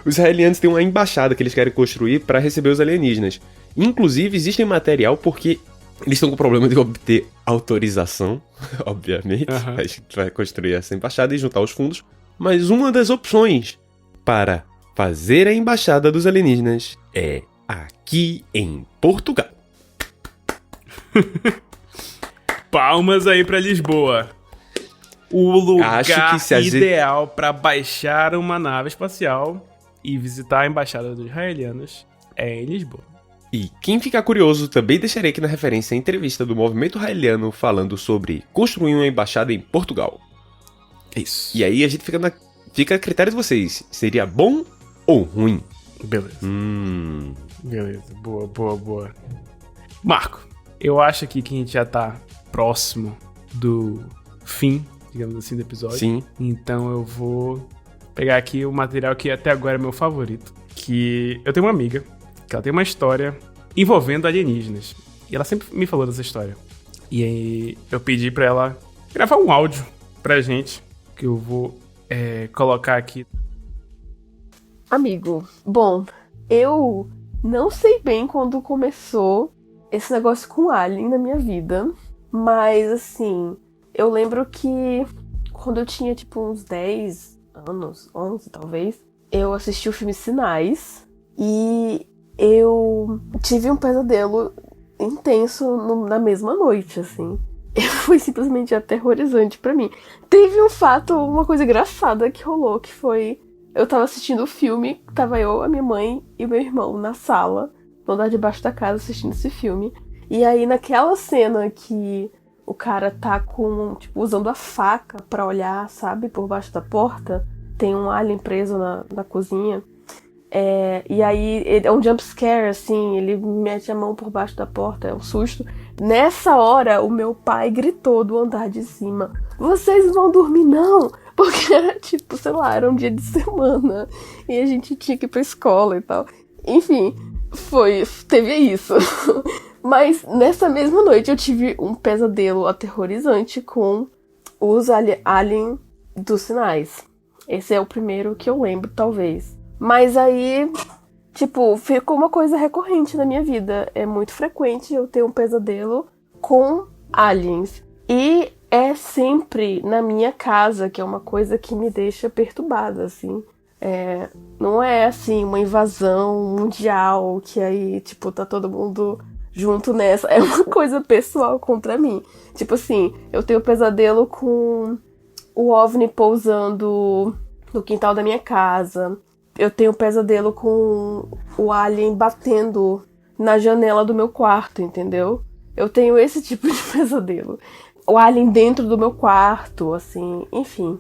Os israelianos têm uma embaixada que eles querem construir para receber os alienígenas. Inclusive, existe material porque eles estão com o problema de obter autorização, obviamente. A gente vai construir essa embaixada e juntar os fundos. Mas uma das opções para fazer a embaixada dos alienígenas é aqui em Portugal. Palmas aí pra Lisboa. O lugar ideal para baixar uma nave espacial e visitar a embaixada dos israelianos é em Lisboa. E quem ficar curioso, também deixarei aqui na referência a entrevista do movimento israeliano falando sobre construir uma embaixada em Portugal. Isso. E aí a gente fica a critério de vocês. Seria bom ou ruim? Beleza. Beleza. Boa. Marco, eu acho aqui que a gente já tá próximo do fim, digamos assim, do episódio. Sim. Então eu vou pegar aqui o material que até agora é meu favorito. Que eu tenho uma amiga que ela tem uma história envolvendo alienígenas. E ela sempre me falou dessa história. E aí eu pedi pra ela gravar um áudio pra gente, que eu vou colocar aqui. Amigo, bom, eu não sei bem quando começou esse negócio com Alien na minha vida. Mas, assim, eu lembro que quando eu tinha, tipo, uns 10 anos, 11 talvez, eu assisti o filme Sinais e eu tive um pesadelo intenso na mesma noite, assim. Foi simplesmente aterrorizante pra mim. Teve uma coisa engraçada que rolou, que foi... Eu tava assistindo o filme, tava eu, a minha mãe e o meu irmão na sala, no andar debaixo da casa, assistindo esse filme. E aí, naquela cena que o cara tá usando a faca pra olhar, sabe, por baixo da porta, tem um alien preso na cozinha. E aí, é um jump scare, assim, ele mete a mão por baixo da porta, é um susto. Nessa hora, o meu pai gritou do andar de cima: "Vocês não vão dormir, não!" Porque era tipo, sei lá, era um dia de semana e a gente tinha que ir pra escola e tal. Enfim, teve isso. Mas nessa mesma noite eu tive um pesadelo aterrorizante com os alien dos Sinais. Esse é o primeiro que eu lembro, talvez. Mas aí tipo, ficou uma coisa recorrente na minha vida. É muito frequente eu ter um pesadelo com aliens. E é sempre na minha casa, que é uma coisa que me deixa perturbada, assim. Não é, assim, uma invasão mundial, que aí, tipo, tá todo mundo junto nessa. É uma coisa pessoal contra mim. Tipo assim, eu tenho pesadelo com o OVNI pousando no quintal da minha casa. Eu tenho pesadelo com o alien batendo na janela do meu quarto, entendeu? Eu tenho esse tipo de pesadelo. O alien dentro do meu quarto, assim, enfim.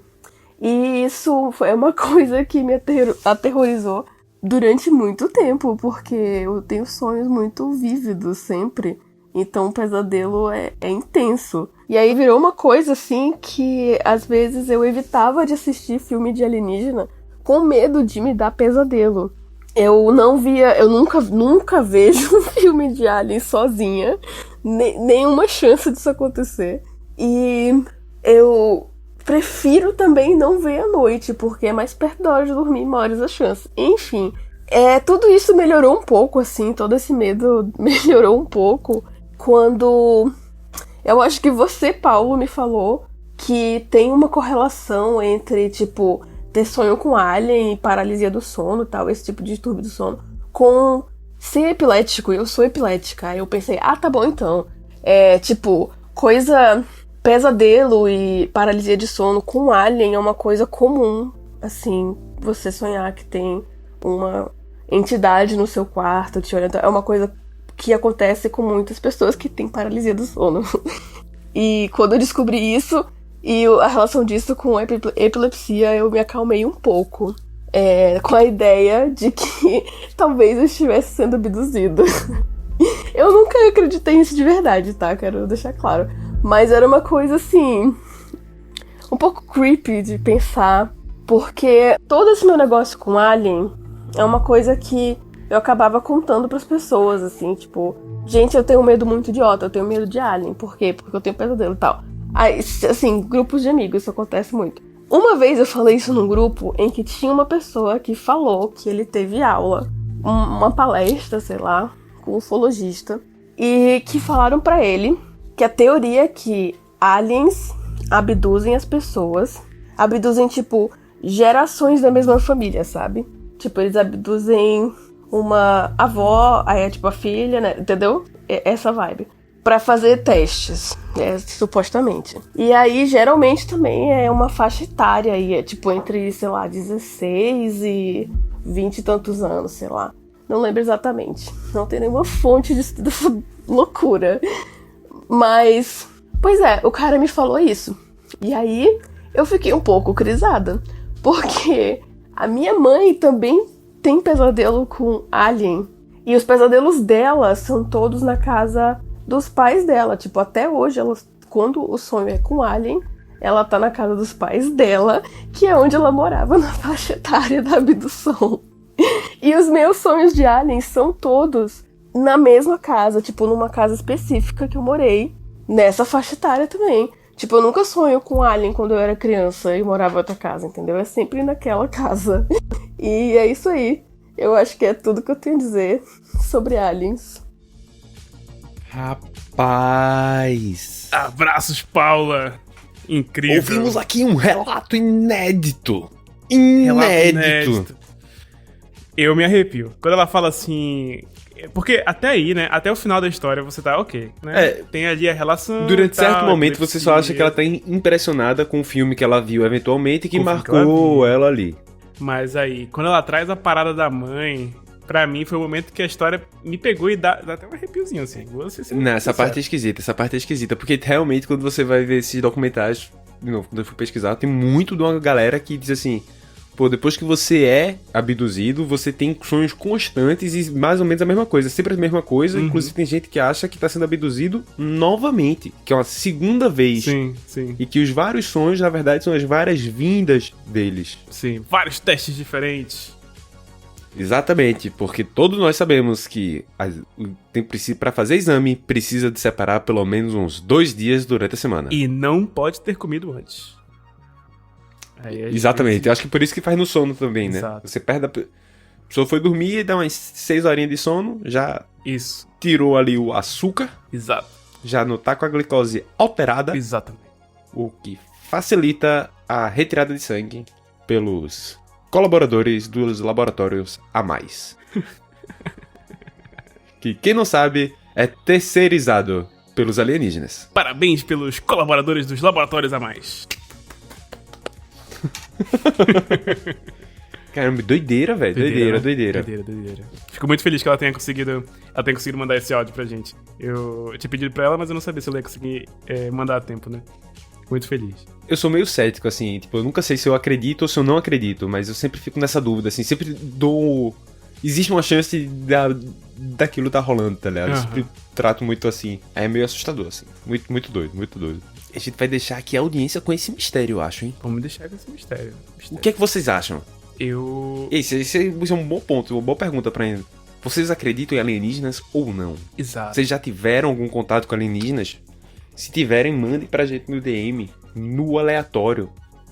E isso foi uma coisa que me aterrorizou durante muito tempo, porque eu tenho sonhos muito vívidos sempre. Então o pesadelo é intenso. E aí virou uma coisa assim que às vezes eu evitava de assistir filme de alienígena com medo de me dar pesadelo. Eu nunca vejo um filme de alien sozinha. Nenhuma chance disso acontecer. E eu prefiro também não ver à noite, porque é mais perto da hora de dormir, maiores as chances. Enfim, tudo isso melhorou um pouco, assim, todo esse medo melhorou um pouco quando eu acho que você, Paulo, me falou que tem uma correlação entre, tipo, ter sonho com alien e paralisia do sono e tal, esse tipo de distúrbio do sono, com ser epilético. Eu sou epilética. Aí eu pensei, tá bom então. Tipo, pesadelo e paralisia de sono com alien é uma coisa comum, assim, você sonhar que tem uma entidade no seu quarto te olhando. É uma coisa que acontece com muitas pessoas que têm paralisia do sono. E quando eu descobri isso e a relação disso com epilepsia, eu me acalmei um pouco. Com a ideia de que talvez eu estivesse sendo abduzida. Eu nunca acreditei nisso de verdade, tá? Quero deixar claro. Mas era uma coisa, assim, um pouco creepy de pensar, porque todo esse meu negócio com alien é uma coisa que eu acabava contando pras pessoas, assim, tipo, gente, eu tenho medo muito idiota, eu tenho medo de alien. Por quê? Porque eu tenho pesadelo e tal. Aí, assim, grupos de amigos, isso acontece muito. Uma vez eu falei isso num grupo em que tinha uma pessoa que falou que ele teve aula, uma palestra, sei lá, com um ufologista, e que falaram pra ele que a teoria é que aliens abduzem as pessoas, abduzem, tipo, gerações da mesma família, sabe? Tipo, eles abduzem uma avó, aí é tipo a filha, né? Entendeu? Essa vibe. Pra fazer testes, supostamente. E aí, geralmente, também é uma faixa etária aí, tipo, entre, sei lá, 16 e 20 e tantos anos, sei lá. Não lembro exatamente. Não tem nenhuma fonte dessa loucura. Mas, pois o cara me falou isso. E aí, eu fiquei um pouco crisada. Porque a minha mãe também tem pesadelo com alien. E os pesadelos dela são todos na casa dos pais dela. Tipo, até hoje, quando o sonho é com alien, ela tá na casa dos pais dela, que é onde ela morava na faixa etária da abdução. E os meus sonhos de alien são todos na mesma casa, tipo, numa casa específica que eu morei, nessa faixa etária também. Tipo, eu nunca sonho com alien quando eu era criança e morava em outra casa, entendeu? É sempre naquela casa. E é isso aí. Eu acho que é tudo que eu tenho a dizer sobre aliens. Rapaz! Abraços, Paula! Incrível! Ouvimos aqui um relato inédito! Inédito! Eu me arrepio. Quando ela fala assim... Porque até aí, né? Até o final da história você tá ok, né? Tem ali a relação... Durante certo momento você só acha que ela tá impressionada com o filme que ela viu eventualmente e que marcou ela ali. Mas aí, quando ela traz a parada da mãe... Pra mim, foi o momento que a história me pegou e dá até um arrepiozinho, assim. Essa parte é esquisita. Porque realmente, quando você vai ver esses documentários, de novo, quando eu fui pesquisar, tem muito de uma galera que diz assim... Pô, depois que você é abduzido, você tem sonhos constantes e mais ou menos a mesma coisa. Sempre a mesma coisa. Uhum. Inclusive, tem gente que acha que tá sendo abduzido novamente. Que é uma segunda vez. Sim, sim. E que os vários sonhos, na verdade, são as várias vindas deles. Sim, vários testes diferentes. Exatamente, porque todos nós sabemos que para fazer exame precisa de separar pelo menos uns 2 dias durante a semana. E não pode ter comido antes. Exatamente, eu acho que por isso que faz no sono também, né? Exato. Você perde Só foi dormir e dar umas 6 horinhas de sono, já Isso. tirou ali o açúcar, Exato. já não tá com a glicose alterada, Exatamente. o que facilita a retirada de sangue pelos colaboradores dos laboratórios a mais. Que quem não sabe é terceirizado pelos alienígenas. Parabéns pelos colaboradores dos laboratórios a mais. Caramba, doideira, velho. Doideira. Doideira. Fico muito feliz que ela tenha conseguido mandar esse áudio pra gente. Eu tinha pedido pra ela, mas eu não sabia se ela ia conseguir mandar a tempo, né? Muito feliz. Eu sou meio cético, assim, tipo, eu nunca sei se eu acredito ou se eu não acredito, mas eu sempre fico nessa dúvida, assim, sempre dou... Existe uma chance daquilo tá rolando, tá ligado? Eu sempre trato muito assim. É meio assustador, assim. Muito, muito doido, muito doido. A gente vai deixar aqui a audiência com esse mistério, eu acho, hein? Vamos deixar com esse mistério. O que é que vocês acham? Esse é um bom ponto, uma boa pergunta pra ele. Vocês acreditam em alienígenas ou não? Exato. Vocês já tiveram algum contato com alienígenas? Se tiverem, mande pra gente no DM, no aleatório.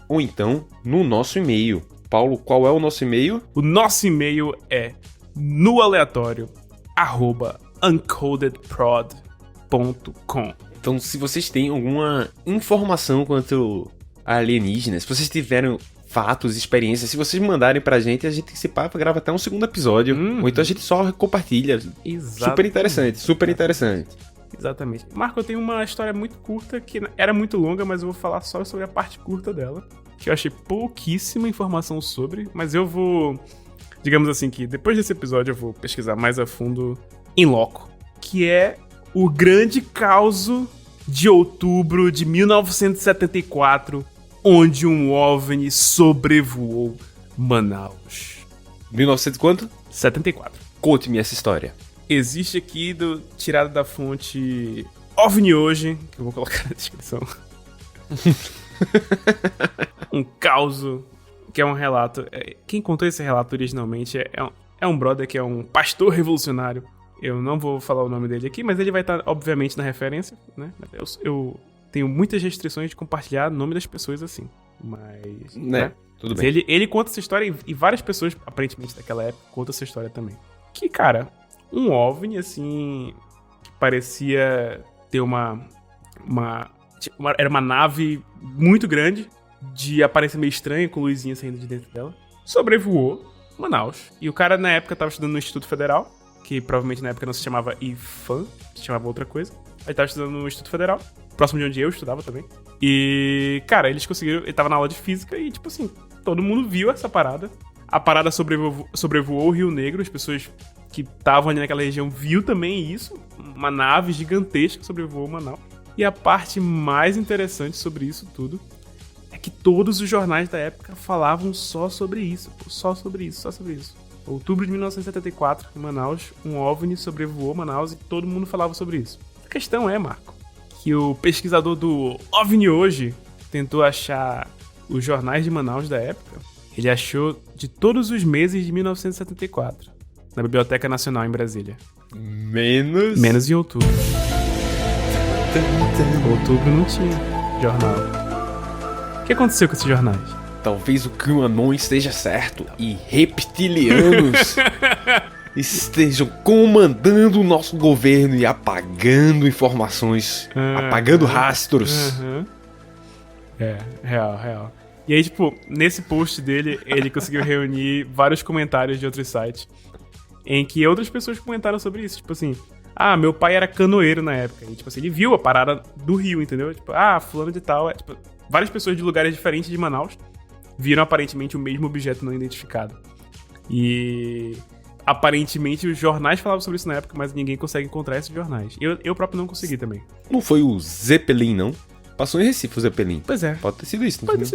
Ou então, no nosso e-mail. Paulo, qual é o nosso e-mail? O nosso e-mail é noaleatório@uncodedprod.com. Então, se vocês têm alguma informação quanto a alienígenas, se vocês tiveram fatos, experiências, se vocês mandarem pra gente, a gente se pá, grava até um segundo episódio. Ou então a gente só compartilha. Exatamente. Super interessante, super interessante. Exatamente. Marco, eu tenho uma história muito curta, que era muito longa, mas eu vou falar só sobre a parte curta dela, que eu achei pouquíssima informação sobre, mas eu vou... Digamos assim que depois desse episódio eu vou pesquisar mais a fundo em loco, que é o grande causo de outubro de 1974, onde um OVNI sobrevoou Manaus. 1900 quanto? 74. Conte-me essa história. Existe aqui, tirado da fonte OVNI Hoje, que eu vou colocar na descrição, um causo, que é um relato. Quem contou esse relato originalmente é um brother que é um pastor revolucionário. Eu não vou falar o nome dele aqui, mas ele vai estar, obviamente, na referência, né? Eu tenho muitas restrições de compartilhar o nome das pessoas assim, mas... Né? Tudo bem. Ele conta essa história e várias pessoas, aparentemente, daquela época, contam essa história também. Que, cara, um OVNI, assim, que parecia ter era uma nave muito grande, de aparência meio estranha, com luzinha saindo de dentro dela, sobrevoou Manaus. E o cara, na época, tava estudando no Instituto Federal, que provavelmente na época não se chamava IFAM, se chamava outra coisa. Ele tava estudando no Instituto Federal, próximo de onde eu estudava também. E, cara, eles conseguiram... Ele tava na aula de física e, tipo assim, todo mundo viu essa parada. A parada sobrevoou o Rio Negro, as pessoas que estavam ali naquela região viu também isso. Uma nave gigantesca sobrevoou Manaus. E a parte mais interessante sobre isso tudo é que todos os jornais da época falavam só sobre isso. Só sobre isso. Outubro de 1974, em Manaus, um OVNI sobrevoou Manaus e todo mundo falava sobre isso. A questão é, Marco, que o pesquisador do OVNI Hoje tentou achar os jornais de Manaus da época. Ele achou de todos os meses de 1974, na Biblioteca Nacional em Brasília. Menos em outubro. Outubro não tinha jornal. O que aconteceu com esses jornais? Talvez o QAnon esteja certo e reptilianos estejam comandando o nosso governo e apagando informações, apagando rastros. Real. E aí, tipo, nesse post dele, ele conseguiu reunir vários comentários de outros sites em que outras pessoas comentaram sobre isso. Tipo assim, meu pai era canoeiro na época. E, tipo assim, ele viu a parada do Rio, entendeu? Tipo, fulano de tal. Tipo, várias pessoas de lugares diferentes de Manaus viram aparentemente o mesmo objeto não identificado. E aparentemente os jornais falavam sobre isso na época, mas ninguém consegue encontrar esses jornais. Eu próprio não consegui também. Não foi o Zeppelin, não? Passou em Recife o Zeppelin. Pois é. Pode ter sido isso. Pode ter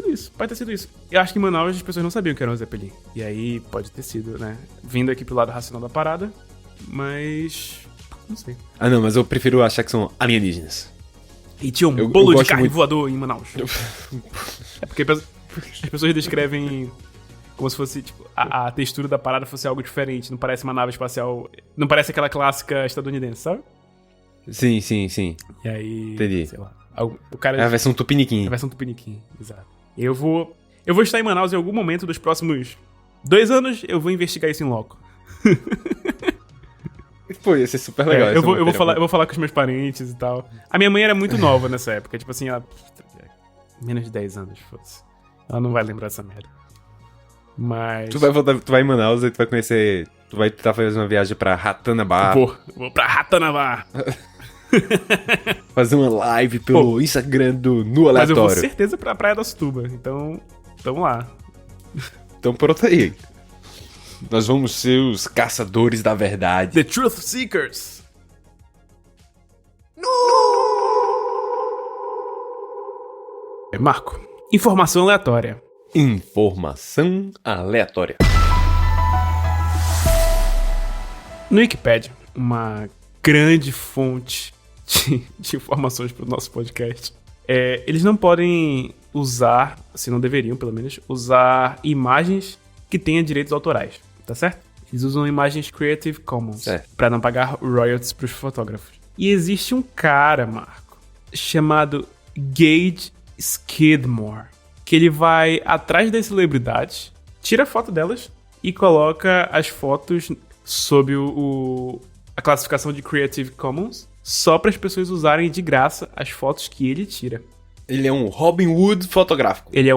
sido isso. Eu acho que em Manaus as pessoas não sabiam que era um Zeppelin. E aí pode ter sido, né? Vindo aqui pro lado racional da parada. Mas... não sei. Não, mas eu prefiro achar que são alienígenas. E tinha um bolo de carne voador em Manaus. É porque as pessoas descrevem como se fosse, tipo, a textura da parada fosse algo diferente. Não parece uma nave espacial... Não parece aquela clássica estadunidense, sabe? Sim. E aí... entendi. Sei lá. O cara... É a versão Tupiniquim. exato. Eu vou estar em Manaus em algum momento dos próximos 2 anos, eu vou investigar isso em loco. Pô, ia ser super legal. Eu vou falar com os meus parentes e tal. A minha mãe era muito nova nessa época. Tipo assim, ela... Menos de 10 anos, fosse. Ela não vai lembrar dessa merda. Mas... Tu vai em Manaus e tu vai conhecer... Tu vai tentar fazer uma viagem pra Ratanabá. Vou pra Ratanabá. Fazer uma live pelo Instagram do Nu Aleatório. Mas eu vou com certeza pra Praia da Açutuba. Então, tamo lá. Então pronto aí. Nós vamos ser os caçadores da verdade. The Truth Seekers. Marco, informação aleatória. Informação aleatória. No Wikipedia, uma grande fonte de informações para o nosso podcast, eles não podem usar, assim, não deveriam pelo menos, usar imagens que tenham direitos autorais, tá certo? Eles usam imagens Creative Commons para não pagar royalties para os fotógrafos. E existe um cara, Marco, chamado Gage Skidmore, que ele vai atrás das celebridades, tira foto delas e coloca as fotos sob a classificação de Creative Commons só para as pessoas usarem de graça as fotos que ele tira. Ele é um Robin Hood fotográfico. Ele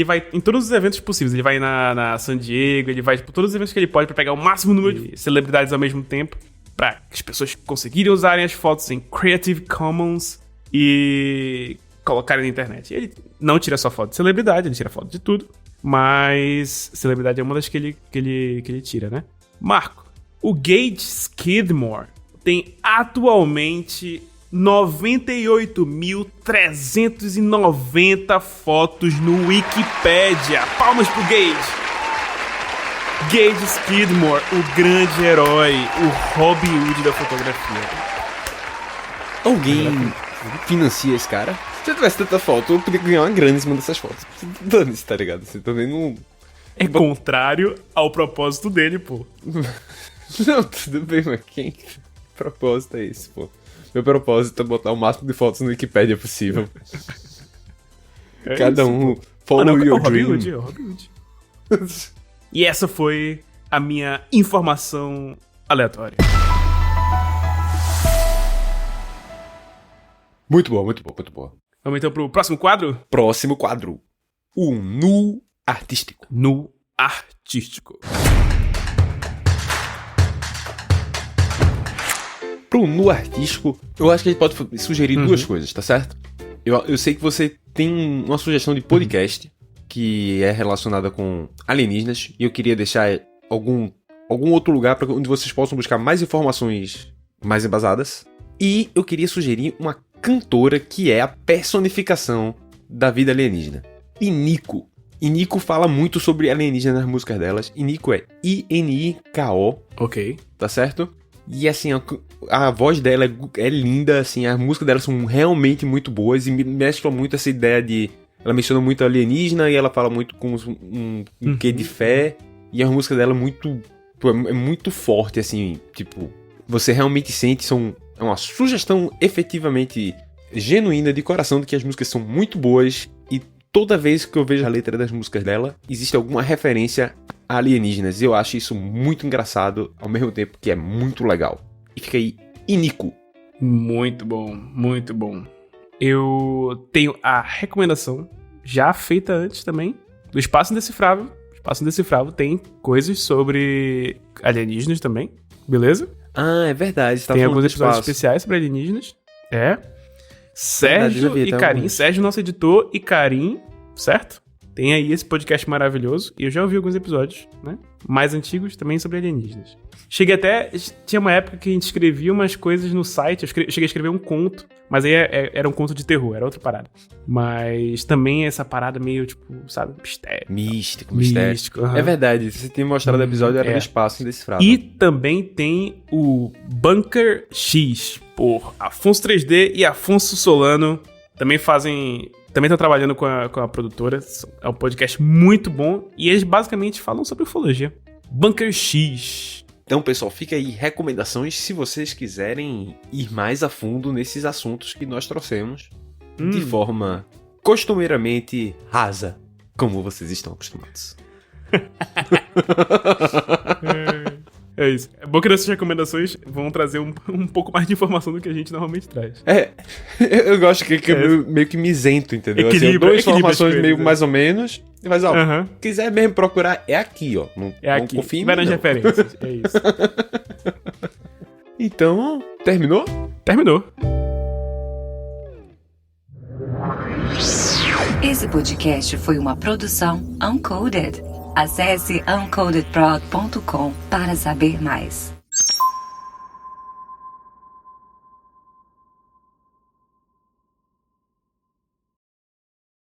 vai em todos os eventos possíveis. Ele vai na San Diego, ele vai por todos os eventos que ele pode para pegar o máximo número de celebridades ao mesmo tempo, para que as pessoas conseguirem usarem as fotos em Creative Commons e colocarem na internet. Ele não tira só foto de celebridade, ele tira foto de tudo, mas celebridade é uma das que ele tira, né? Marco, o Gage Skidmore tem atualmente 98.390 fotos no Wikipedia. Palmas pro Gage! Gage Skidmore, o grande herói, o Robin Hood da fotografia. Alguém financia esse cara? Se eu tivesse tanta foto, eu podia ganhar uma grana em cima dessas fotos. Dane-se, tá ligado? Você também não... É contrário ao propósito dele, pô. Não, tudo bem, mas que propósito é esse, pô? Meu propósito é botar o máximo de fotos no Wikipedia possível. Cada um follow your dream. É o Robin Hood. E essa foi a minha informação aleatória. Muito boa, muito boa, muito boa. Vamos então pro próximo quadro? Próximo quadro. O Nu Artístico. Nu Artístico. Pro Nu Artístico, eu acho que a gente pode sugerir duas coisas, tá certo? Eu sei que você tem uma sugestão de podcast que é relacionada com alienígenas e eu queria deixar algum outro lugar para onde vocês possam buscar mais informações mais embasadas. E eu queria sugerir uma cantora que é a personificação da vida alienígena. Iniko. Iniko fala muito sobre alienígena nas músicas delas. Iniko é I-N-I-K-O. Ok. Tá certo? E assim, a voz dela é linda, assim, as músicas dela são realmente muito boas e mesclam muito essa ideia de... Ela menciona muito alienígena e ela fala muito com um quê de fé. E a música dela é muito forte, assim, tipo... Você realmente sente, é uma sugestão efetivamente genuína de coração de que as músicas são muito boas e toda vez que eu vejo a letra das músicas dela, existe alguma referência a alienígenas. E eu acho isso muito engraçado, ao mesmo tempo que é muito legal. E fica aí, Iniko. Muito bom, muito bom. Eu tenho a recomendação, já feita antes também, do Espaço Indecifrável. O Espaço Indecifrável tem coisas sobre alienígenas também, beleza? Ah, é verdade. Tem alguns episódios especiais sobre alienígenas. Sérgio e Karim. Sérgio, nosso editor, e Karim, certo? Tem aí esse podcast maravilhoso. E eu já ouvi alguns episódios, né? Mais antigos também sobre alienígenas. Tinha uma época que a gente escrevia umas coisas no site. Eu cheguei a escrever um conto. Mas aí era um conto de terror, era outra parada. Mas também essa parada meio, tipo, sabe? Mistério. Místico. Uhum. É verdade, você tinha mostrado o episódio, era do Espaço Indecifrável. E também tem o Bunker X, por Afonso 3D e Afonso Solano. Também estão trabalhando com a produtora. É um podcast muito bom. E eles basicamente falam sobre ufologia. Bunker X. Então, pessoal, fica aí recomendações se vocês quiserem ir mais a fundo nesses assuntos que nós trouxemos de forma costumeiramente rasa, como vocês estão acostumados. É isso. É bom que nessas recomendações vão trazer um pouco mais de informação do que a gente normalmente traz. Eu gosto que é meio que me isento, entendeu? Assim, eu dou informações meio mais ou menos, mas ó, quiser mesmo procurar, é aqui, ó. Não confia em mim, vai nas referências, é isso. Então, terminou? Terminou. Esse podcast foi uma produção Uncoded. Acesse uncodedprod.com para saber mais.